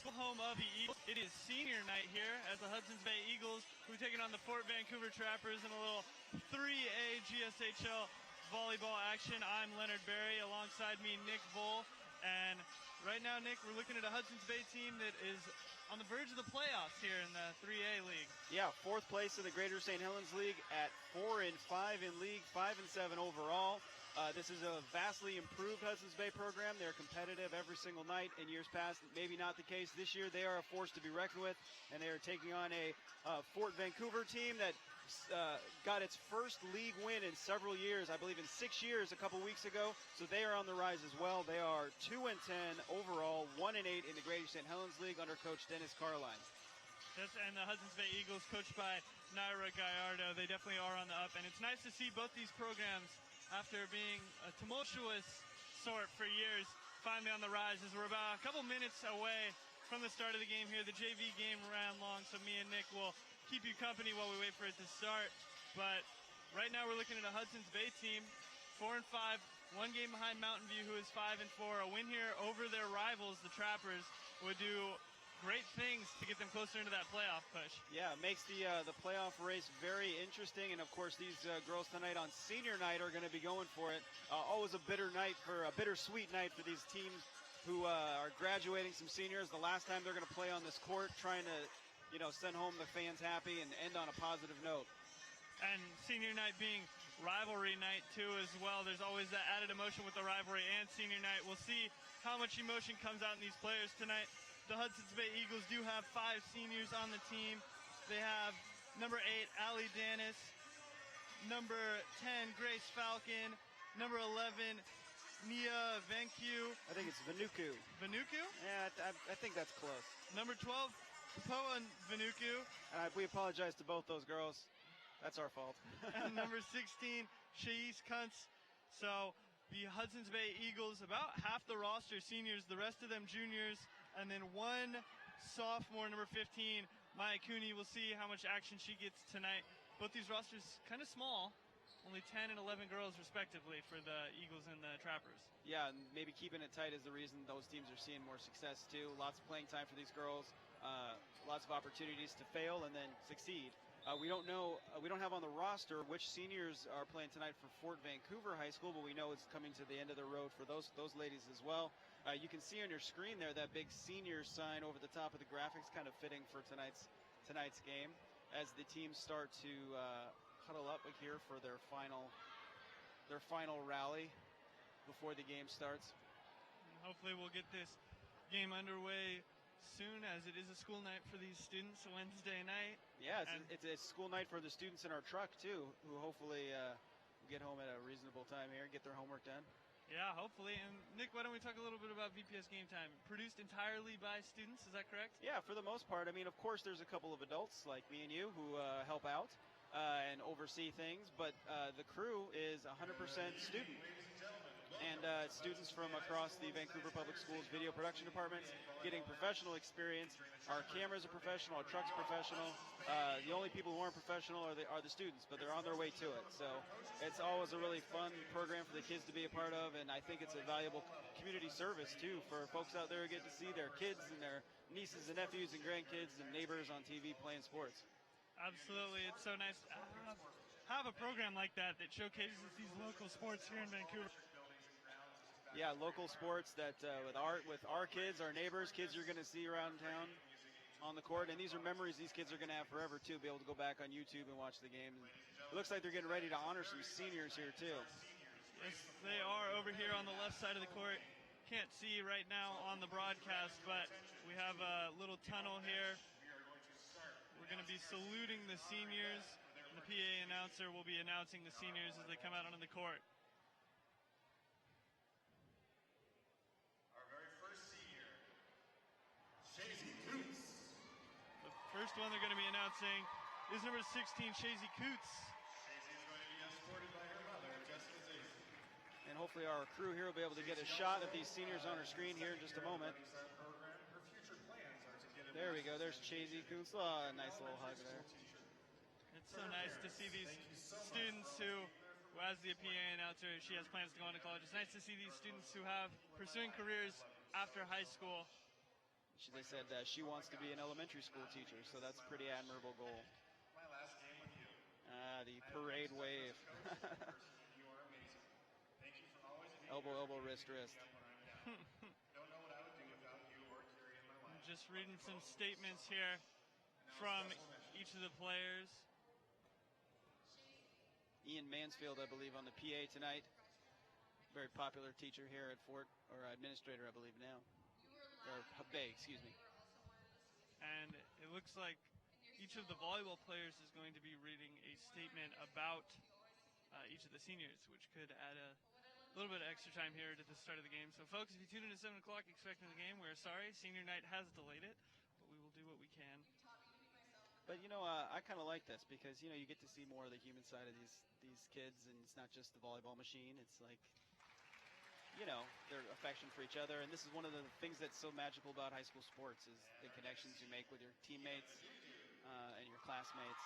School, home of the Eagles. It is senior night here as the Hudson's Bay Eagles, who are taking on the Fort Vancouver Trappers in a little 3A GSHL volleyball action. I'm Leonard Berry, alongside me Nick Voll, and right now, Nick, we're looking at a Hudson's Bay team that is on the verge of the playoffs here in the 3A league. Yeah, fourth place in the Greater St. Helens League at 4-5 in league, 5-7 overall. This is a vastly improved Hudson's Bay program. They're competitive every single night. In years past, maybe not the case this year. They are a force to be reckoned with, and they are taking on a Fort Vancouver team that got its first league win in several years, I believe in 6 years a couple weeks ago. So they are on the rise as well. They are 2-10 overall, 1-8 in the Greater St. Helens League under Coach Dennis Carline. And the Hudson's Bay Eagles, coached by Naira Gallardo, they definitely are on the up. And it's nice to see both these programs, after being a tumultuous sort for years, finally on the rise, as we're about a couple minutes away from the start of the game here. The JV game ran long, so me and Nick will keep you company while we wait for it to start. But right now we're looking at a Hudson's Bay team, 4-5, one game behind Mountain View, who is 5-4. A win here over their rivals, the Trappers, would do great things to get them closer into that playoff push. Yeah, it makes the playoff race very interesting, and of course these girls tonight on senior night are going to be going for it. Always a bittersweet night for these teams who are graduating some seniors. The last time they're going to play on this court, trying to, send home the fans happy and end on a positive note. And senior night being rivalry night too as well. There's always that added emotion with the rivalry and senior night. We'll see how much emotion comes out in these players tonight. The Hudson's Bay Eagles do have 5 seniors on the team. They have number 8, Allie Danis, number 10, Grace Falcon, number 11, Nia Venku. I think it's Vanuku. Vanuku? Yeah, I think that's close. Number 12, Poa Vanuku. We apologize to both those girls. That's our fault. And number 16, Shais Kuntz. So the Hudson's Bay Eagles, about half the roster seniors, the rest of them juniors, and then one sophomore, number 15, Maya Cooney. We'll see how much action she gets tonight. Both these rosters kind of small, only 10 and 11 girls respectively for the Eagles and the Trappers. Yeah, and maybe keeping it tight is the reason those teams are seeing more success too. Lots of playing time for these girls, lots of opportunities to fail and then succeed. We don't have on the roster which seniors are playing tonight for Fort Vancouver High School, but we know it's coming to the end of the road for those ladies as well. You can see on your screen there that big senior sign over the top of the graphics, kind of fitting for tonight's game, as the teams start to huddle up here for their final rally before the game starts. And hopefully we'll get this game underway soon, as it is a school night for these students, Wednesday night. Yeah, it's a school night for the students in our truck too, who hopefully get home at a reasonable time here, get their homework done. Yeah, hopefully. And Nick, why don't we talk a little bit about VPS Game Time? Produced entirely by students, is that correct? Yeah, for the most part. I mean, of course, there's a couple of adults like me and you who help out and oversee things, but the crew is 100% student. And students from across the Vancouver Public Schools video production departments getting professional experience. Our cameras are professional, our truck's professional. The only people who aren't professional are the students, but they're on their way to it. So it's always a really fun program for the kids to be a part of, and I think it's a valuable community service too for folks out there who get to see their kids and their nieces and nephews and grandkids and neighbors on TV playing sports. Absolutely. It's so nice to have a program like that showcases these local sports here in Vancouver. Yeah, local sports that with our kids, our neighbors, kids you're going to see around town on the court. And these are memories these kids are going to have forever, too, be able to go back on YouTube and watch the game. And it looks like they're getting ready to honor some seniors here, too. Yes, they are over here on the left side of the court. Can't see right now on the broadcast, but we have a little tunnel here. We're going to be saluting the seniors. And the PA announcer will be announcing the seniors as they come out onto the court. The first one they're going to be announcing is number 16, Shazy Coots. Shazy is going to be escorted by her mother, Jessica Zazy. And hopefully our crew here will be able to get a shot of these seniors on our screen here in just a moment. There we go. There's Shazy Coots. Oh, a nice little hug there. It's so nice to see these students who, as the PA announcer, she has plans to go on to college. It's nice to see these students who have pursuing careers after high school. They said she wants to be an elementary school teacher, so that's a pretty admirable goal. My last game with you. The parade wave. You are amazing. Thank you for always being Elbow, here elbow, to wrist, pick me wrist. up when I'm down. Don't know what I would do without you or Carrie in my life. Just reading some statements here from each of the players. Ian Mansfield, I believe, on the PA tonight. Very popular teacher here at Fort, or administrator, I believe now. Or Bay, excuse me. And it looks like each of the volleyball players is going to be reading a statement about each of the seniors, which could add a little bit of extra time here at the start of the game. So, folks, if you tune in at 7 o'clock expecting the game, we're sorry. Senior night has delayed it, but we will do what we can. But, I kind of like this because, you get to see more of the human side of these kids, and it's not just the volleyball machine. It's like, their affection for each other. And this is one of the things that's so magical about high school sports is the connections you make with your teammates and your classmates.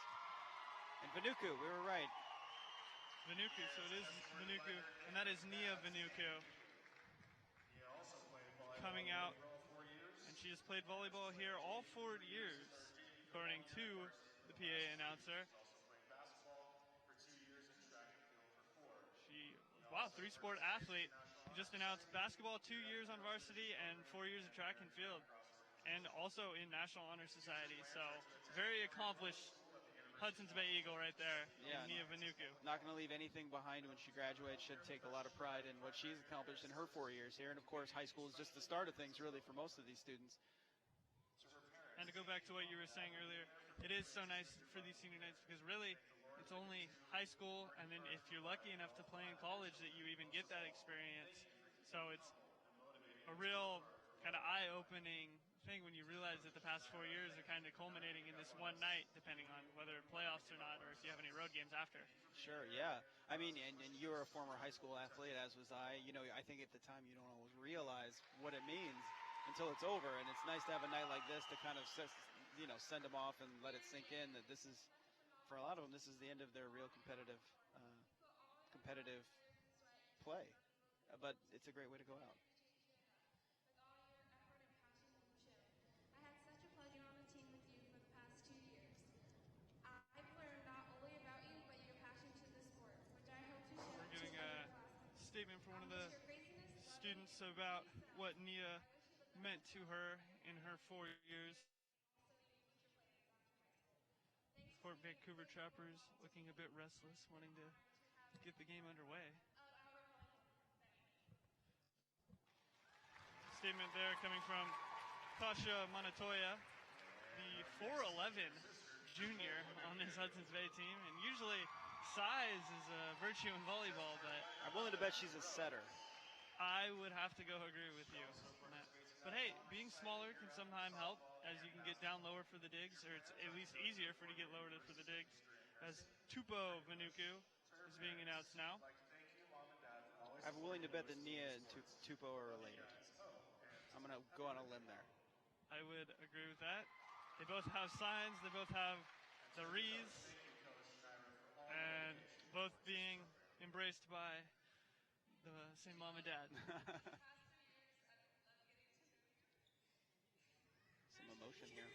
And Vanuku, we were right. Vanuku, so it is Vanuku, and that is Nia Vanuku coming out, and she has played volleyball here all 4 years, according to the PA announcer. Wow, 3-sport athlete. Just announced basketball 2 years on varsity and 4 years of track and field, and also in National Honor Society. So very accomplished Hudson's Bay Eagle right there. Yeah, Nia Vanuku. Not going to leave anything behind when she graduates. Should take a lot of pride in what she's accomplished in her 4 years here. And of course, high school is just the start of things really for most of these students. And to go back to what you were saying earlier, it is so nice for these senior nights because really it's only high school, and then if you're lucky enough to play in college that you even get that experience. So it's a real kind of eye-opening thing when you realize that the past 4 years are kind of culminating in this one night, depending on whether playoffs or not, or if you have any road games after. Sure, yeah. I mean, and you were a former high school athlete, as was I. I think at the time you don't always realize what it means until it's over, and it's nice to have a night like this to kind of send them off and let it sink in that this is, for a lot of them, this is the end of their real competitive play. But it's a great way to go out. I had such a pleasure on the team with you for the past 2 years. I've learned not only about you, but your passion to the sport, which I hope to share. We're getting a statement from one of the students about what Nia meant to her in her 4 years. Fort Vancouver Trappers looking a bit restless, wanting to get the game underway. Statement there coming from Tasha Manatoya, the 4'11" junior on this Hudson's Bay team. And usually size is a virtue in volleyball, but I'm willing to bet she's a setter. I would have to go agree with you on that. But hey, being smaller can sometimes help as you can get down lower for the digs, or it's at least easier for you to get lower for the digs. As Tupo Vanuku is being announced now. I'm willing to bet that Nia and Tupo are related. I'm going to go on a limb there. I would agree with that. They both have signs. They both have the Rees. And both being embraced by the same mom and dad. Some emotion here.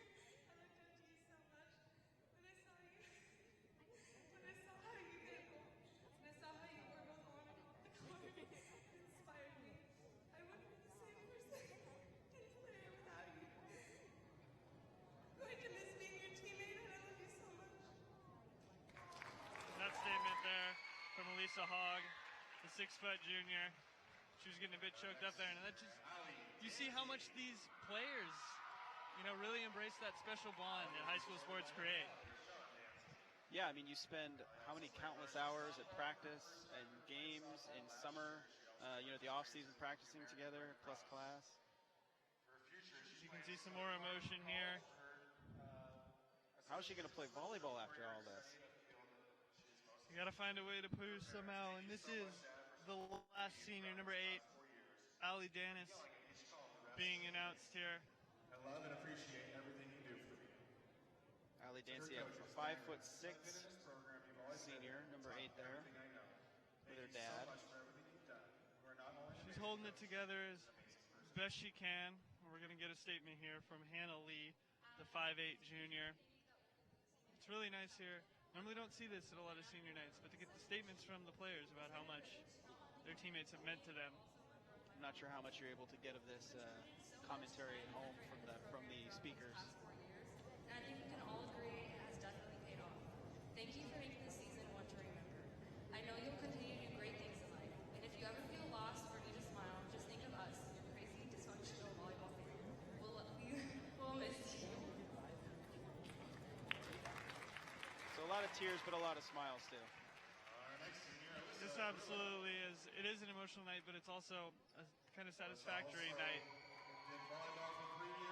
Hogg, the 6-foot junior. She was getting a bit choked up there, and that just, you see how much these players, really embrace that special bond that high school sports create. Yeah, I mean, you spend how many countless hours at practice and games in summer, the off-season practicing together, plus class. You can see some more emotion here. How is she going to play volleyball after all this? You got to find a way to push somehow, and this is the last senior, number 8, Allie Danis, being announced here. I love and appreciate everything you do for me. Allie Danis, a 5'6" senior, number 8 there, with her dad. She's holding it together as best she can. We're going to get a statement here from Hannah Lee, the 5'8 junior. It's really nice here. Normally don't see this at a lot of senior nights, but to get the statements from the players about how much their teammates have meant to them. I'm not sure how much you're able to get of this commentary at home from the speakers. And I think we can all agree it has definitely paid off. Thank you for making this season one to remember. I know you'll continue to do great things in life, and if you ever feel lost or need a smile, just think of us, your crazy, dysfunctional volleyball fan. We'll miss you. So a lot of tears, but a lot of smiles too. This absolutely is. It is an emotional night, but it's also a kind of satisfactory night.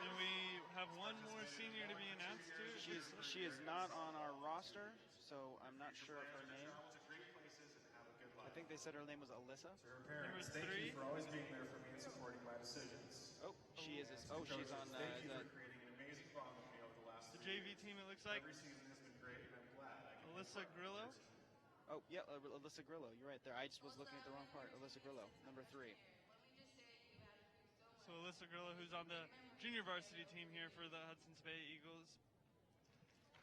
And we have one more senior to be announced too. She is not on our roster, so I'm not sure of her name. I think they said her name was Alyssa. Number Thank 3. you for always being there for me and supporting my decisions. Oh, she is. Oh, she's on Thank you the. for creating an amazing bond with me over the last The 3 JV years. team, it looks like. Every season has been great, and I'm glad I can Alyssa Grillo. Oh, yeah, Alyssa Grillo. You're right there. I just was looking at the wrong part. Alyssa Grillo, number 3. So Alyssa Grillo, who's on the junior varsity team here for the Hudson's Bay Eagles.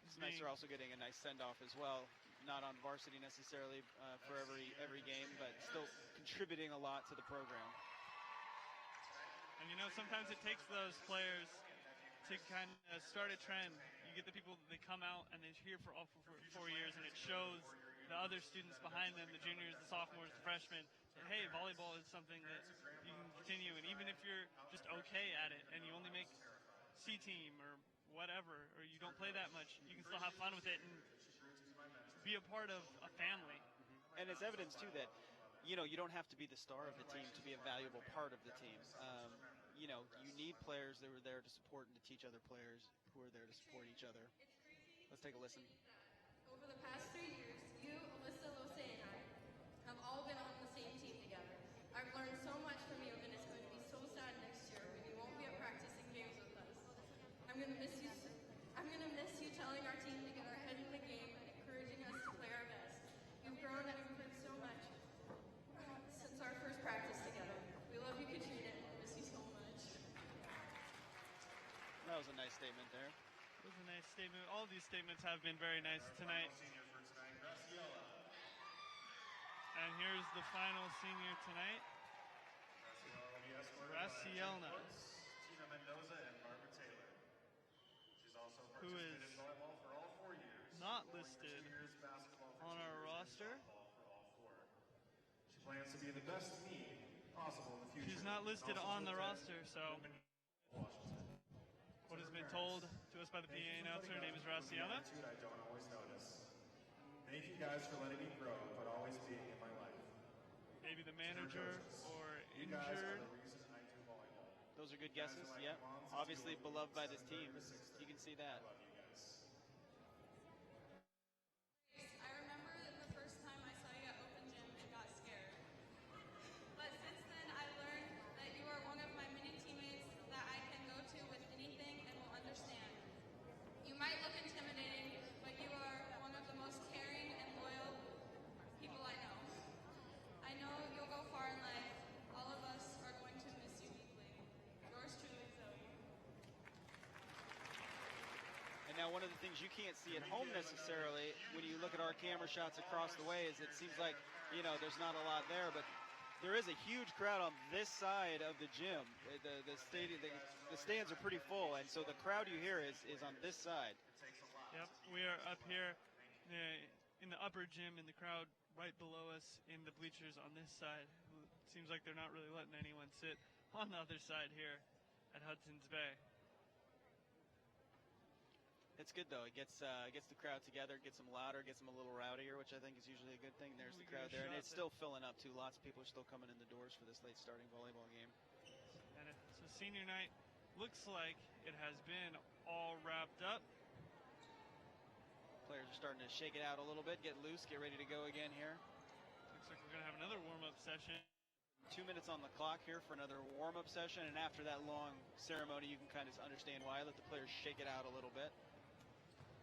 It's nice they're also getting a nice send-off as well. Not on varsity necessarily for every game, but still contributing a lot to the program. And you know, sometimes it takes those players to kind of start a trend. You get the people, they come out and they're here for all 4 years, and it shows the other students behind them, the juniors, the sophomores, the freshmen, that, hey, volleyball is something that you can continue. And even if you're just okay at it and you only make C team or whatever, or you don't play that much, you can still have fun with it and be a part of a family. And it's evidence too that, you know, you don't have to be the star of the team to be a valuable part of the team. You know, you need players that are there to support and to teach other players who are there to support each other. Let's take a listen. Over the past 3 years, you, Alyssa, Lose, and I have all been on the same team together. I've learned so much from you, and it's going to be so sad next year when you won't be at practice and games with us. I'm going to miss you. I'm going to miss you telling our team to get our head in the game and encouraging us to play our best. You've grown and improved so much since our first practice together. We love you, Katrina, and we'll miss you so much. That was a nice statement there. It was a nice statement. All of these statements have been very nice tonight. senior for tonight, Graciela. And here's the final senior tonight, Graciela will be escorted by Graciela, Tina Mendoza and Barbara Taylor. She's also who participated is in volleyball for all 4 years. not bowling for listed 2 years, basketball for on 2 our years, and roster. softball for all 4. She plans to be the best me possible in the future. She's not listed Also on the attend roster, so Washington. what has been told to us by the PA announcer, her name is Graciela. I don't always notice. Thank you guys for letting me grow, but always being in my life. Maybe the manager or You guys are injured. the reason I do volleyball. Those are good guesses. Yep. Obviously beloved by this team. You can see that. I love you guys. I remember the first time I saw you at Open Gym and got scared. But since then, I've learned that you are one of my many teammates that I can go to with anything and will understand. You might look intimidating, but you are one of the most caring and loyal people I know. I know you'll go far in life. All of us are going to miss you deeply. Yours truly, Zoe. And now one of the things you can't see at home necessarily when you look at our camera shots across the way is it seems like, you know, there's not a lot there, but there is a huge crowd on this side of the gym. The stadium, the stands are pretty full, and so the crowd you hear is on this side. Yep, we are up here in the upper gym, in the crowd right below us in the bleachers on this side. It seems like they're not really letting anyone sit on the other side here at Hudson's Bay. It's good though. It gets the crowd together, gets them louder, gets them a little rowdier, which I think is usually a good thing. There's the We get crowd a there, and shot it's still filling up too. Lots of people are still coming in the doors for this late starting volleyball game. And so senior night looks like it has been all wrapped up. Players are starting to shake it out a little bit, get loose, get ready to go again here. Looks like we're going to have another warm-up session. 2 minutes on the clock here for another warm-up session, and after that long ceremony, you can kind of understand why. Let the players shake it out a little bit.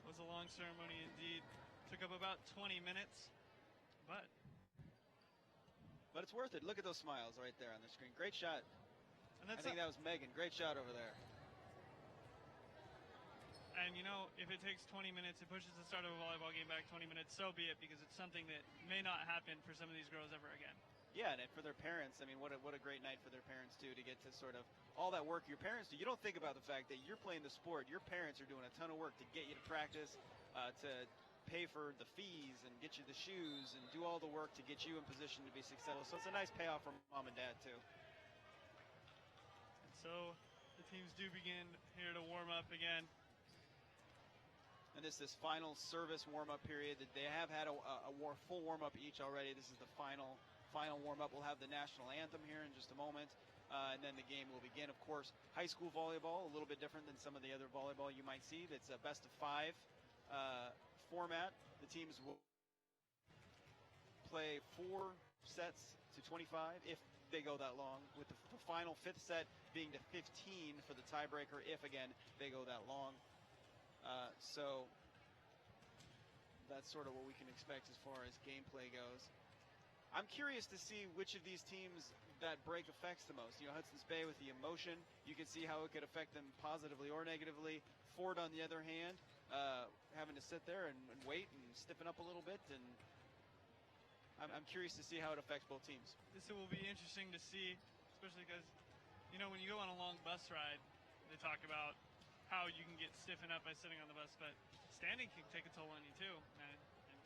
It was a long ceremony indeed. Took up about 20 minutes, but it's worth it. Look at those smiles right there on the screen. Great shot. And I think that was Megan. Great shot over there. And, you know, if it takes 20 minutes, it pushes the start of a volleyball game back 20 minutes, so be it, because it's something that may not happen for some of these girls ever again. Yeah, and for their parents, I mean, what a great night for their parents, too, to get to sort of all that work your parents do. You don't think about the fact that you're playing the sport. Your parents are doing a ton of work to get you to practice, to pay for the fees and get you the shoes and do all the work to get you in position to be successful. So it's a nice payoff for mom and dad, too. And so the teams do begin here to warm up again. And this final service warm-up period. That they have had a full warm-up each already. This is the final warm-up. We'll have the national anthem here in just a moment, and then the game will begin. Of course, high school volleyball, a little bit different than some of the other volleyball you might see. That's a best-of-5 format. The teams will play 4 sets to 25 if they go that long, with the final 5th set being to 15 for the tiebreaker if, again, they go that long. So that's sort of what we can expect as far as gameplay goes. I'm curious to see which of these teams that break affects the most. You know, Hudson's Bay with the emotion, you can see how it could affect them positively or negatively. Ford, on the other hand, having to sit there and wait and stiffen up a little bit, and I'm curious to see how it affects both teams. This will be interesting to see, especially because, you know, when you go on a long bus ride, they talk about how you can get stiffened up by sitting on the bus, but standing can take a toll on you too. And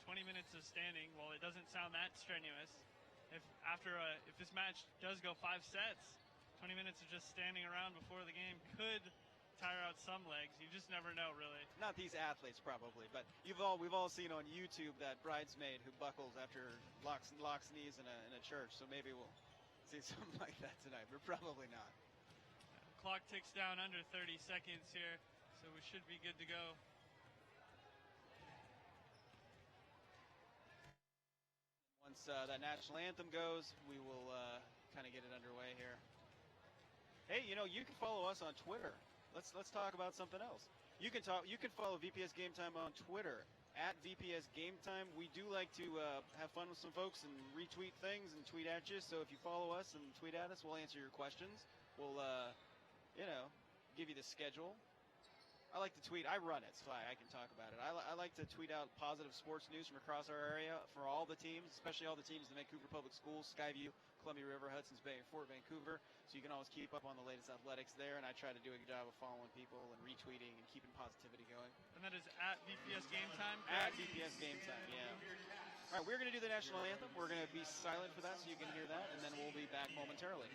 20 minutes of standing, while it doesn't sound that strenuous, if this match does go 5 sets, 20 minutes of just standing around before the game could tire out some legs. You just never know, really. Not these athletes, probably, but we've all seen on YouTube that bridesmaid who buckles after locks knees in a church. So maybe we'll see something like that tonight, but probably not. Clock ticks down under 30 seconds here, so we should be good to go. Once that national anthem goes, we will kind of get it underway here. Hey, you know, you can follow us on Twitter. Let's talk about something else. You can follow VPS Game Time on Twitter at VPS Game Time. We do like to have fun with some folks and retweet things and tweet at you. So if you follow us and tweet at us, we'll answer your questions. We'll give you the schedule. I like to tweet. I run it, so I can talk about it. I like to tweet out positive sports news from across our area for all the teams, especially all the teams in Vancouver Public Schools, Skyview, Columbia River, Hudson's Bay, and Fort Vancouver. So you can always keep up on the latest athletics there, and I try to do a good job of following people and retweeting and keeping positivity going. And that is at VPS Game Time? At VPS Game Time, yeah. All right, we're going to do the national anthem. We're going to be silent for that so you can hear that, and then we'll be back momentarily.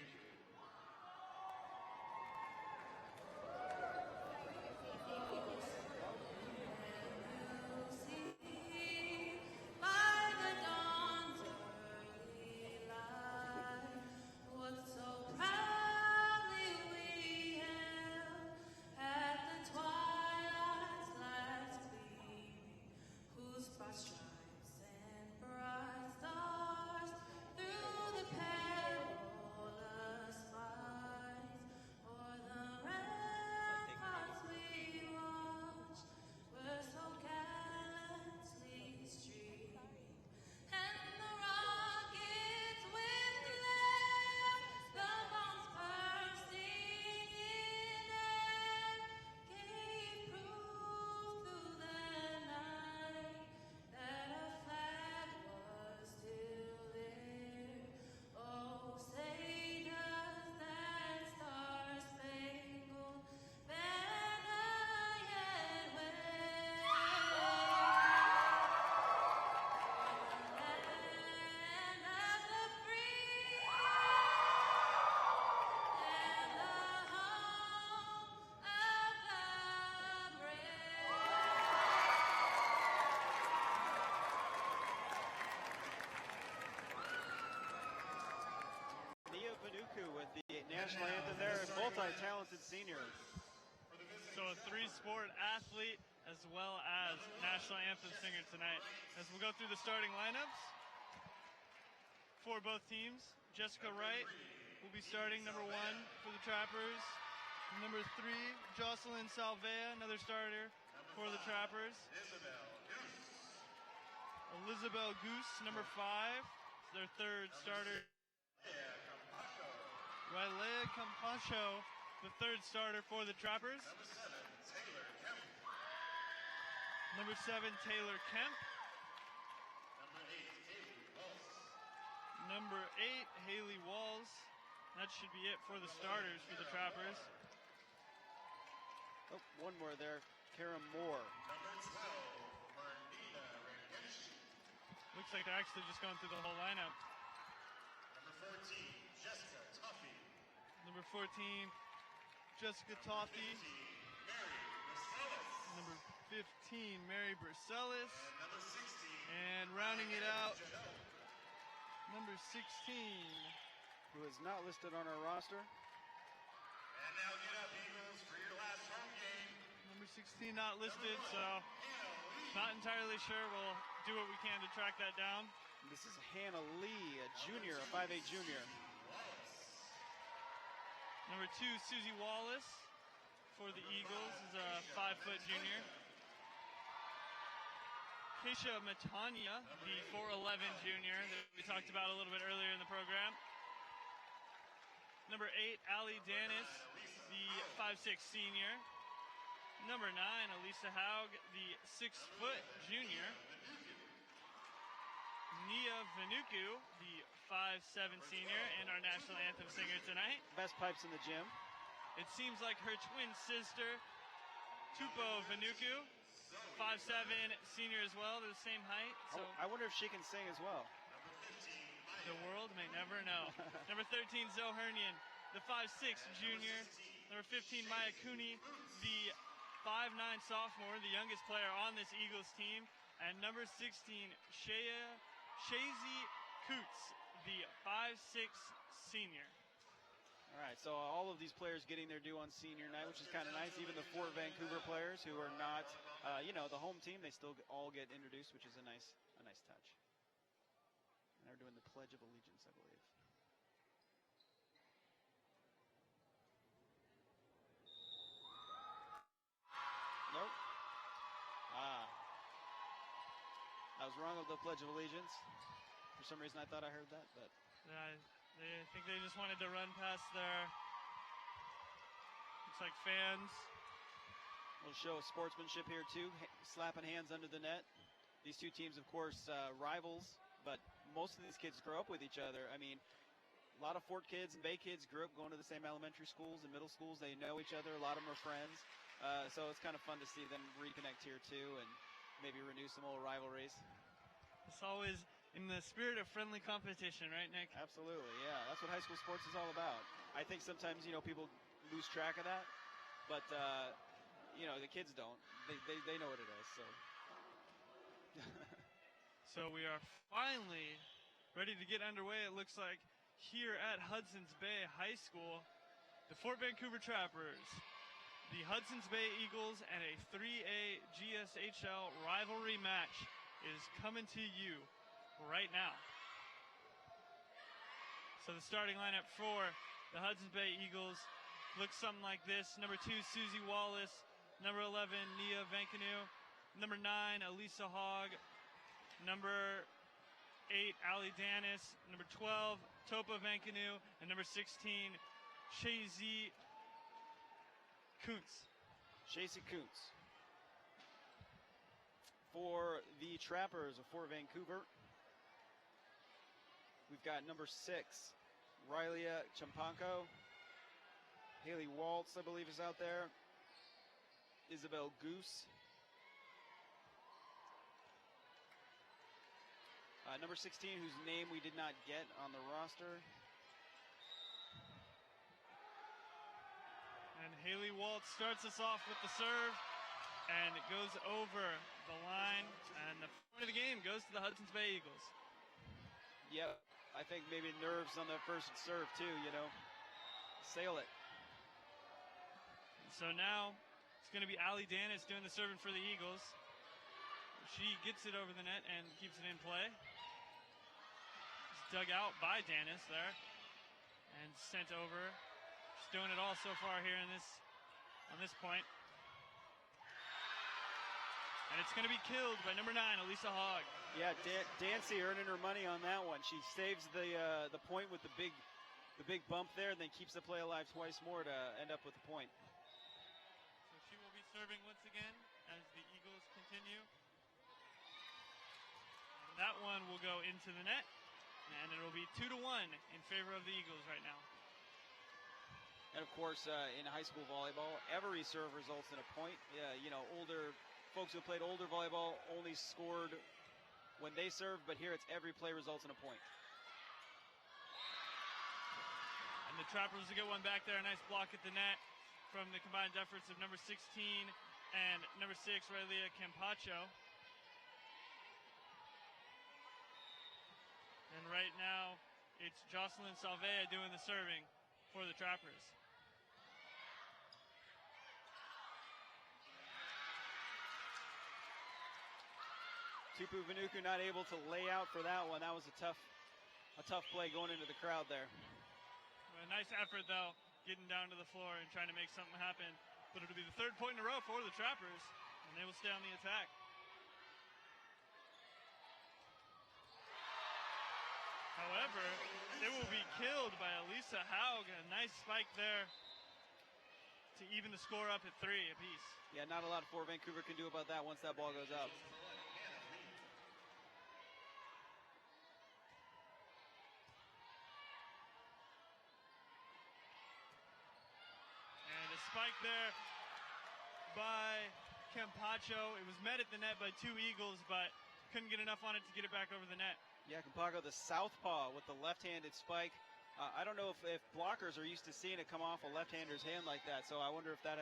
With the national anthem there, a multi-talented senior. So a 3-sport athlete as well as national anthem singer tonight. As we'll go through the starting lineups for both teams, Jessica Wright will be starting number 1 for the Trappers. Number 3, Jocelyn Salvea, another starter for the Trappers. Elizabeth Goose, number 5, their 3rd starter. Rylea Campacho, the third starter for the Trappers. Number 7, Taylor Kemp. Number 8, Haley Walls. That should be it for the starters for the Trappers. Oh, one more there, Kara Moore. Looks like they're actually just going through the whole lineup. Number 14, Jessica Toffey. Number 15, Mary Bercelis. And rounding it out, number 16. Who is not listed on our roster. And now get up, Eagles, for your last home game. Number 16 not listed, so not entirely sure. We'll do what we can to track that down. This is Hannah Lee, a junior, a 5'8 junior. Number 2, Susie Wallace for the Eagles, is a 5-foot junior. Keisha Matanya, the 4'11 junior that we talked about a little bit earlier in the program. Number 8, Allie Danis, the 5'6 senior. Number 9, Elisa Haug, the 6-foot junior. Nia Vanuku, the 5'7 senior, and our national anthem singer tonight. Best pipes in the gym. It seems like her twin sister, Tupo Vanuku, 5'7 senior as well. They're the same height. So I wonder if she can sing as well. the world may never know. Number 13, Zoe Hernian, the 5'6 junior. Number 15, Maya Cooney, the 5'9 sophomore, the youngest player on this Eagles team. And number 16, Shazy Coots, the 5'6 senior. All right, so all of these players getting their due on senior night, which is kind of nice. Even the 4 Vancouver players who are not, the home team, they still all get introduced, which is a nice touch. And they're doing the Pledge of Allegiance, I believe. Nope. I was wrong with the Pledge of Allegiance. For some reason, I thought I heard that, but I think they just wanted to run past their, looks like fans. We'll show sportsmanship here too, slapping hands under the net. These two teams, of course, rivals, but most of these kids grow up with each other. I mean, a lot of Fort kids and Bay kids grew up going to the same elementary schools and middle schools. They know each other. A lot of them are friends. So it's kind of fun to see them reconnect here too and maybe renew some old rivalries. It's always in the spirit of friendly competition, right, Nick? Absolutely, yeah. That's what high school sports is all about. I think sometimes, people lose track of that, but, the kids don't. They know what it is, so. So we are finally ready to get underway, it looks like, here at Hudson's Bay High School. The Fort Vancouver Trappers, the Hudson's Bay Eagles, and a 3A GSHL rivalry match is coming to you right now. So the starting lineup for the Hudson's Bay Eagles looks something like this. Number 2, Susie Wallace. Number 11, Nia Vancanu. Number 9, Elisa Hogg. Number 8, Allie Danis. Number 12, Topa Vancanu. And number 16, Shazy Kuntz. Shazy Kuntz. For the Trappers of Fort Vancouver, we've got number 6, Rylea Champanko. Haley Waltz, I believe, is out there. Isabel Goose. Number 16, whose name we did not get on the roster. And Haley Waltz starts us off with the serve. And it goes over the line. And the point of the game goes to the Hudson's Bay Eagles. Yep. I think maybe nerves on the first serve, too, Sail it. So now it's going to be Allie Danis doing the serving for the Eagles. She gets it over the net and keeps it in play. It's dug out by Danis there and sent over. She's doing it all so far here on this point. And it's going to be killed by number 9, Elisa Hogg. Yeah, Dancy earning her money on that one. She saves the point with the big the big bump there, and then keeps the play alive twice more to end up with a point. So she will be serving once again as the Eagles continue. And that one will go into the net, and it will be 2-1 in favor of the Eagles right now. And of course, in high school volleyball, every serve results in a point. Older folks who played older volleyball only scored when they served, but here it's every play results in a point. And the Trappers will get one back there. A nice block at the net from the combined efforts of number 16 and number 6, Railia Campacho. And right now, it's Jocelyn Salvea doing the serving for the Trappers. Tupu Vanuku not able to lay out for that one. That was a tough play going into the crowd there. A nice effort, though, getting down to the floor and trying to make something happen. But it'll be the third point in a row for the Trappers, and they will stay on the attack. However, they will be killed by Elisa Haug. A nice spike there to even the score up at 3 apiece. Yeah, not a lot Fort Vancouver can do about that once that ball goes out. And a spike there by Campacho. It was met at the net by 2 Eagles, but couldn't get enough on it to get it back over the net. Yeah, Campacho, the southpaw with the left-handed spike. I don't know if blockers are used to seeing it come off a left-hander's hand like that. So I wonder if that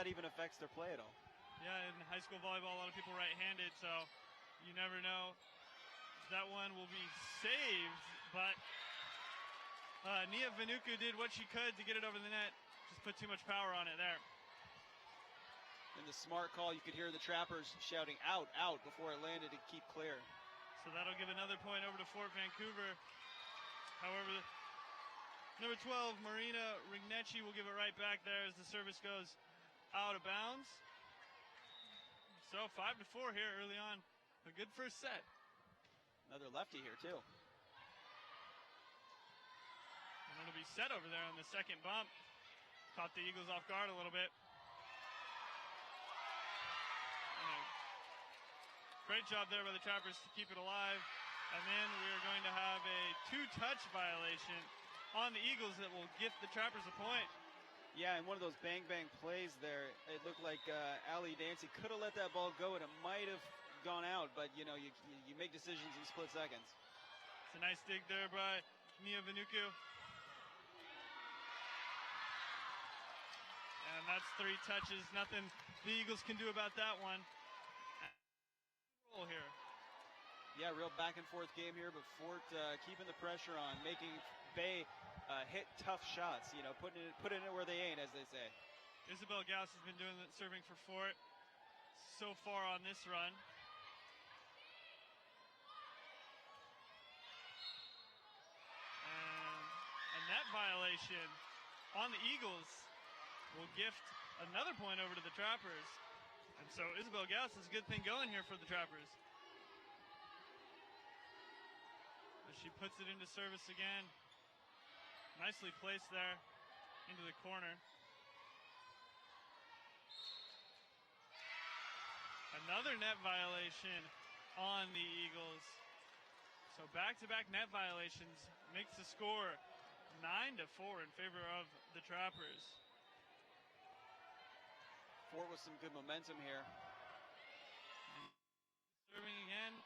even affects their play at all. Yeah, in high school volleyball, a lot of people right-handed, so you never know. That one will be saved, but Nia Vanuku did what she could to get it over the net. Just put too much power on it there. In the smart call, you could hear the Trappers shouting out, out before it landed to keep clear. So that'll give another point over to Fort Vancouver. However, number 12, Marina Rignecci, will give it right back there as the service goes out of bounds. So 5-4 here early on. A good first set. Another lefty here, too. And it'll be set over there on the second bump. Caught the Eagles off guard a little bit. Great job there by the Trappers to keep it alive. And then we are going to have a 2-touch violation on the Eagles that will gift the Trappers a point. Yeah, and one of those bang-bang plays there, it looked like Ali Dancy could have let that ball go, and it might have gone out, but, you make decisions in split seconds. It's a nice dig there by Nia Vanuku. And that's 3 touches. Nothing the Eagles can do about that one. Roll here. Yeah, real back-and-forth game here, but Fort keeping the pressure on, making Bay hit tough shots, putting it where they ain't, as they say. Isabel Gauss has been doing the serving for Fort so far on this run. And a net violation on the Eagles will gift another point over to the Trappers. And so Isabel Gauss has a good thing going here for the Trappers. As she puts it into service again. Nicely placed there into the corner. Another net violation on the Eagles. So back-to-back net violations makes the score 9-4 in favor of the Trappers. Fort with some good momentum here. Serving again.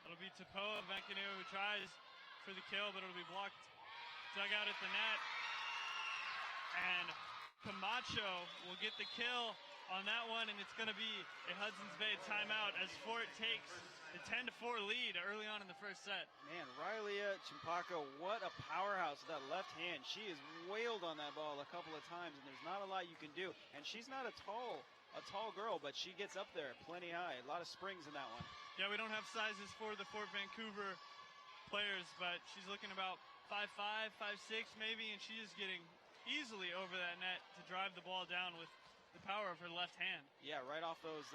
It'll be Tapoa Vancanu who tries for the kill, but it'll be blocked. Dug out at the net. And Camacho will get the kill on that one, and it's going to be a Hudson's Bay timeout as Fort takes the 10-4 lead early on in the first set. Man, Railia Chimpako, what a powerhouse with that left hand. She has wailed on that ball a couple of times, and there's not a lot you can do. And she's not a tall girl, but she gets up there plenty high. A lot of springs in that one. Yeah, we don't have sizes for the Fort Vancouver players, but she's looking about 5'5", 5'6", maybe, and she is getting easily over that net to drive the ball down with the power of her left hand. Yeah, right off those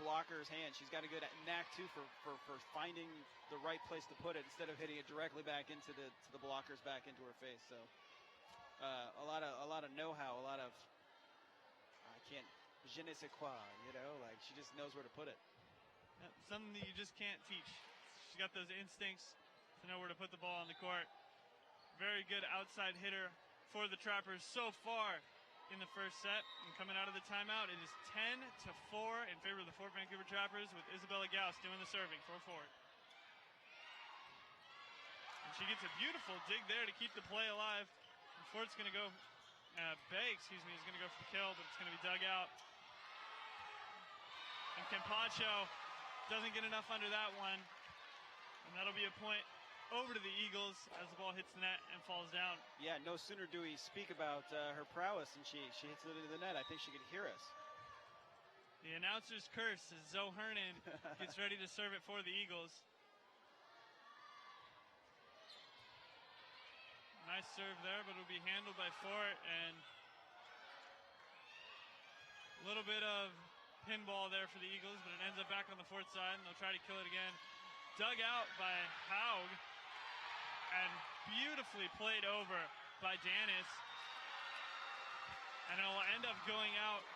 blockers' hands. She's got a good knack too for finding the right place to put it instead of hitting it directly back into the blockers, back into her face. So a lot of know-how, a lot of je ne sais quoi, like she just knows where to put it. Something that you just can't teach. She's got those instincts to know where to put the ball on the court. Very good outside hitter for the Trappers so far in the first set. And coming out of the timeout, it is 10-4 in favor of the Fort Vancouver Trappers, with Isabella Gauss doing the serving for Fort. And she gets a beautiful dig there to keep the play alive. And Fort's going to go, Bay, is going to go for the kill, but it's going to be dug out. And Campacho doesn't get enough under that one. And that'll be a point over to the Eagles as the ball hits the net and falls down. Yeah, no sooner do we speak about her prowess and she hits it into the net. I think she could hear us. The announcer's curse as Zoe Hernan gets ready to serve it for the Eagles. Nice serve there, but it'll be handled by Fort, and a little bit of pinball there for the Eagles, but it ends up back on the Fort side, and they'll try to kill it again. Dug out by Haug, and beautifully played over by Danis. And it'll end up going out.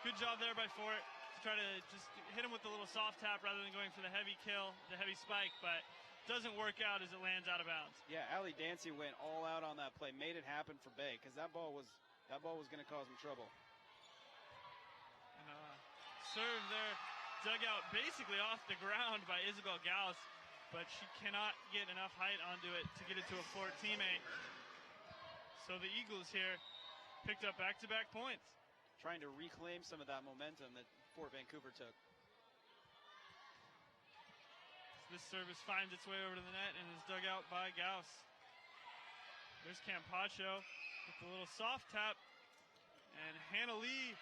Good job there by Fort to try to just hit him with the little soft tap rather than going for the heavy kill, the heavy spike, but doesn't work out as it lands out of bounds. Yeah, Allie Dancy went all out on that play, made it happen for Bay, because that ball was going to cause him trouble. And serve there, dug out basically off the ground by Isabel Gauss, but she cannot get enough height onto it to get it to a Fort teammate. So the Eagles here picked up back-to-back points. Trying to reclaim some of that momentum that Fort Vancouver took. This service finds its way over to the net and is dug out by Gauss. There's Campacho with the little soft tap, and Hannah Lee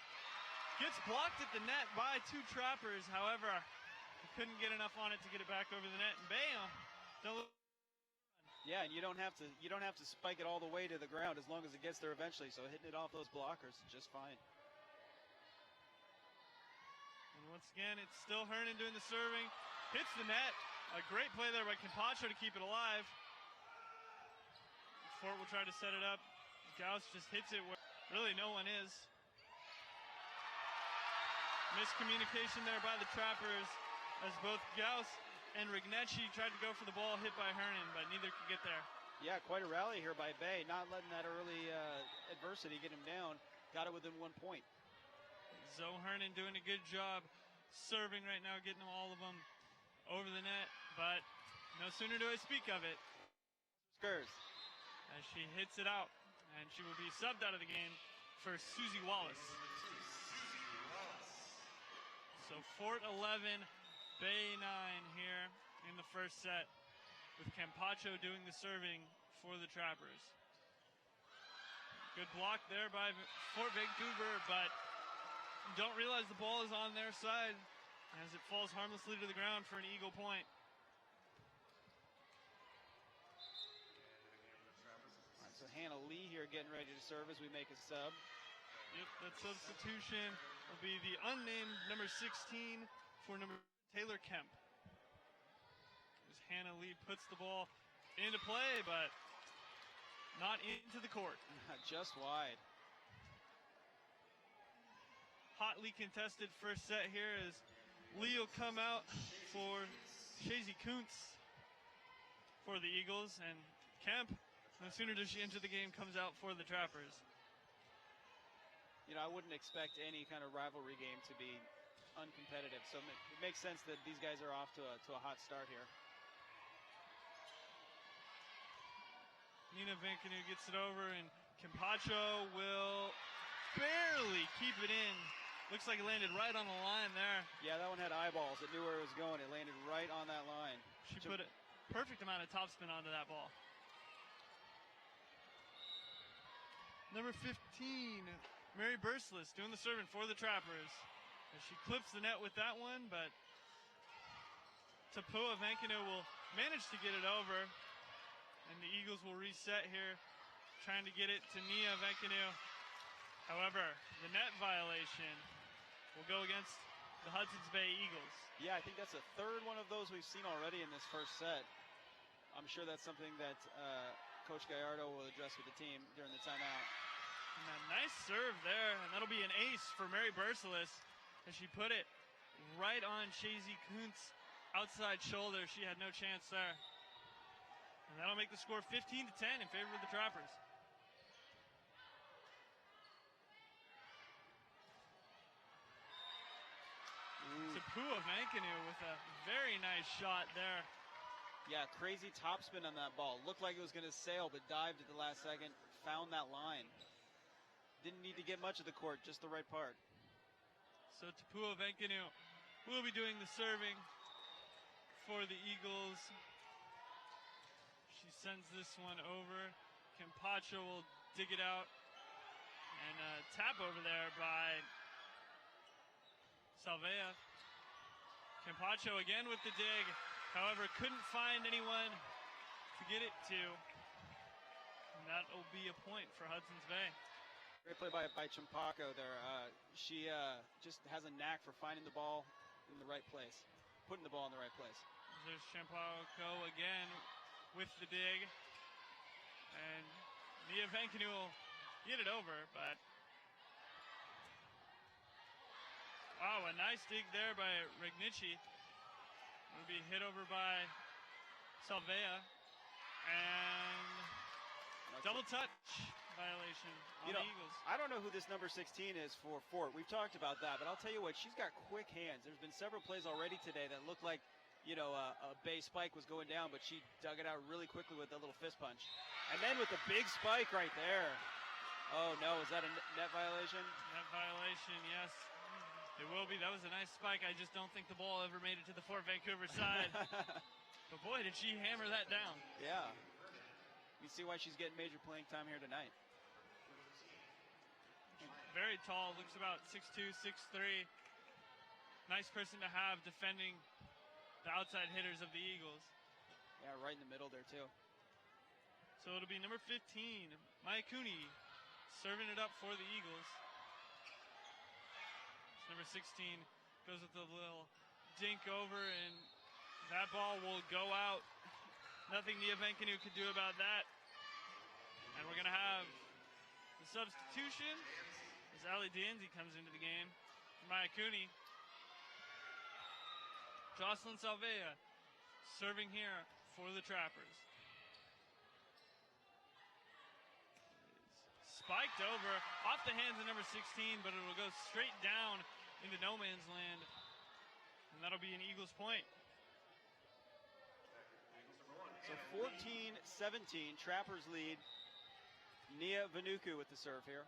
gets blocked at the net by two Trappers. However, he couldn't get enough on it to get it back over the net, and bam! Yeah, and you don't have to spike it all the way to the ground as long as it gets there eventually. So hitting it off those blockers is just fine. And once again, it's still Hernan doing the serving. Hits the net. A great play there by Campacho to keep it alive. Fort will try to set it up. Gauss just hits it where really no one is. Miscommunication there by the Trappers as both Gauss and Rignecci tried to go for the ball hit by Hernan, but neither could get there. Yeah, quite a rally here by Bay, not letting that early adversity get him down. Got it within 1 point. Zoe Hernan doing a good job serving right now, getting all of them over the net, but no sooner do I speak of it Skurs as she hits it out, and she will be subbed out of the game for Susie Wallace. So Fort 11, Bay 9 here in the first set, with Campacho doing the serving for the Trappers. Good block there by Fort Vancouver, but don't realize the ball is on their side as it falls harmlessly to the ground for an Eagle point. All right, so Hannah Lee here getting ready to serve as we make a sub. Yep, that substitution will be the unnamed number 16 for number Taylor Kemp. As Hannah Lee puts the ball into play, but not into the court. Just wide. Hotly contested first set here as Lee will come out for Shazy Kuntz for the Eagles, and Kemp, no sooner does she enter the game, comes out for the Trappers. You know, I wouldn't expect any kind of rivalry game to be uncompetitive, so it makes sense that these guys are off to a hot start here. Nina Vancanu gets it over, and Campacho will barely keep it in. Looks like it landed right on the line there. Yeah, that one had eyeballs. It knew where it was going. It landed right on that line. She put a perfect amount of topspin onto that ball. Number 15, Mary Burslis doing the serving for the Trappers. As she clips the net with that one, but Tapua Vancanu will manage to get it over. And the Eagles will reset here, trying to get it to Nia Vancanu. However, the net violation will go against the Hudson's Bay Eagles. Yeah, I think that's the third one of those we've seen already in this first set. I'm sure that's something that Coach Gallardo will address with the team during the timeout. And a nice serve there, and that'll be an ace for Mary Bercelis as she put it right on Shazy Kuntz's outside shoulder. She had no chance there. And that'll make the score 15-10 in favor of the Trappers. Tapua Vancouver with a very nice shot there. Yeah, crazy topspin on that ball. Looked like it was going to sail, but dived at the last second, found that line. Didn't need to get much of the court, just the right part. So Tapua Vancouver will be doing the serving for the Eagles. She sends this one over. Campacho will dig it out. And a tap over there by Salvea. Campacho again with the dig. However, couldn't find anyone to get it to. And that'll be a point for Hudson's Bay. Great play by Champaco there. She just has a knack for finding the ball in the right place, putting the ball in the right place. There's Champaco again with the dig. And Nia Vancouver will get it over, but wow, a nice dig there by Regnici. Will be hit over by Salvea. And double touch violation on the Eagles. I don't know who this number 16 is for Fort. We've talked about that, but I'll tell you what, she's got quick hands. There's been several plays already today that looked like, a Bay spike was going down, but she dug it out really quickly with that little fist punch. And then with the big spike right there. Oh, no, is that a net violation? Net violation, yes. It will be. That was a nice spike. I just don't think the ball ever made it to the Fort Vancouver side. But boy, did she hammer that down. Yeah. You see why she's getting major playing time here tonight. Very tall, looks about 6'2", 6'3". Nice person to have defending the outside hitters of the Eagles. Yeah, right in the middle there too. So it'll be number 15, Mayakuni, serving it up for the Eagles. Number 16 goes with a little dink over, and that ball will go out. Nothing Nia Vancouver could do about that. And we're going to have the substitution as Ali Dianzi comes into the game. Mayakuni. Jocelyn Salvea serving here for the Trappers. Spiked over off the hands of number 16, but it will go straight down into no man's land. And that'll be an Eagles point. So 14-17, Trappers lead. Nia Vanuku with the serve here.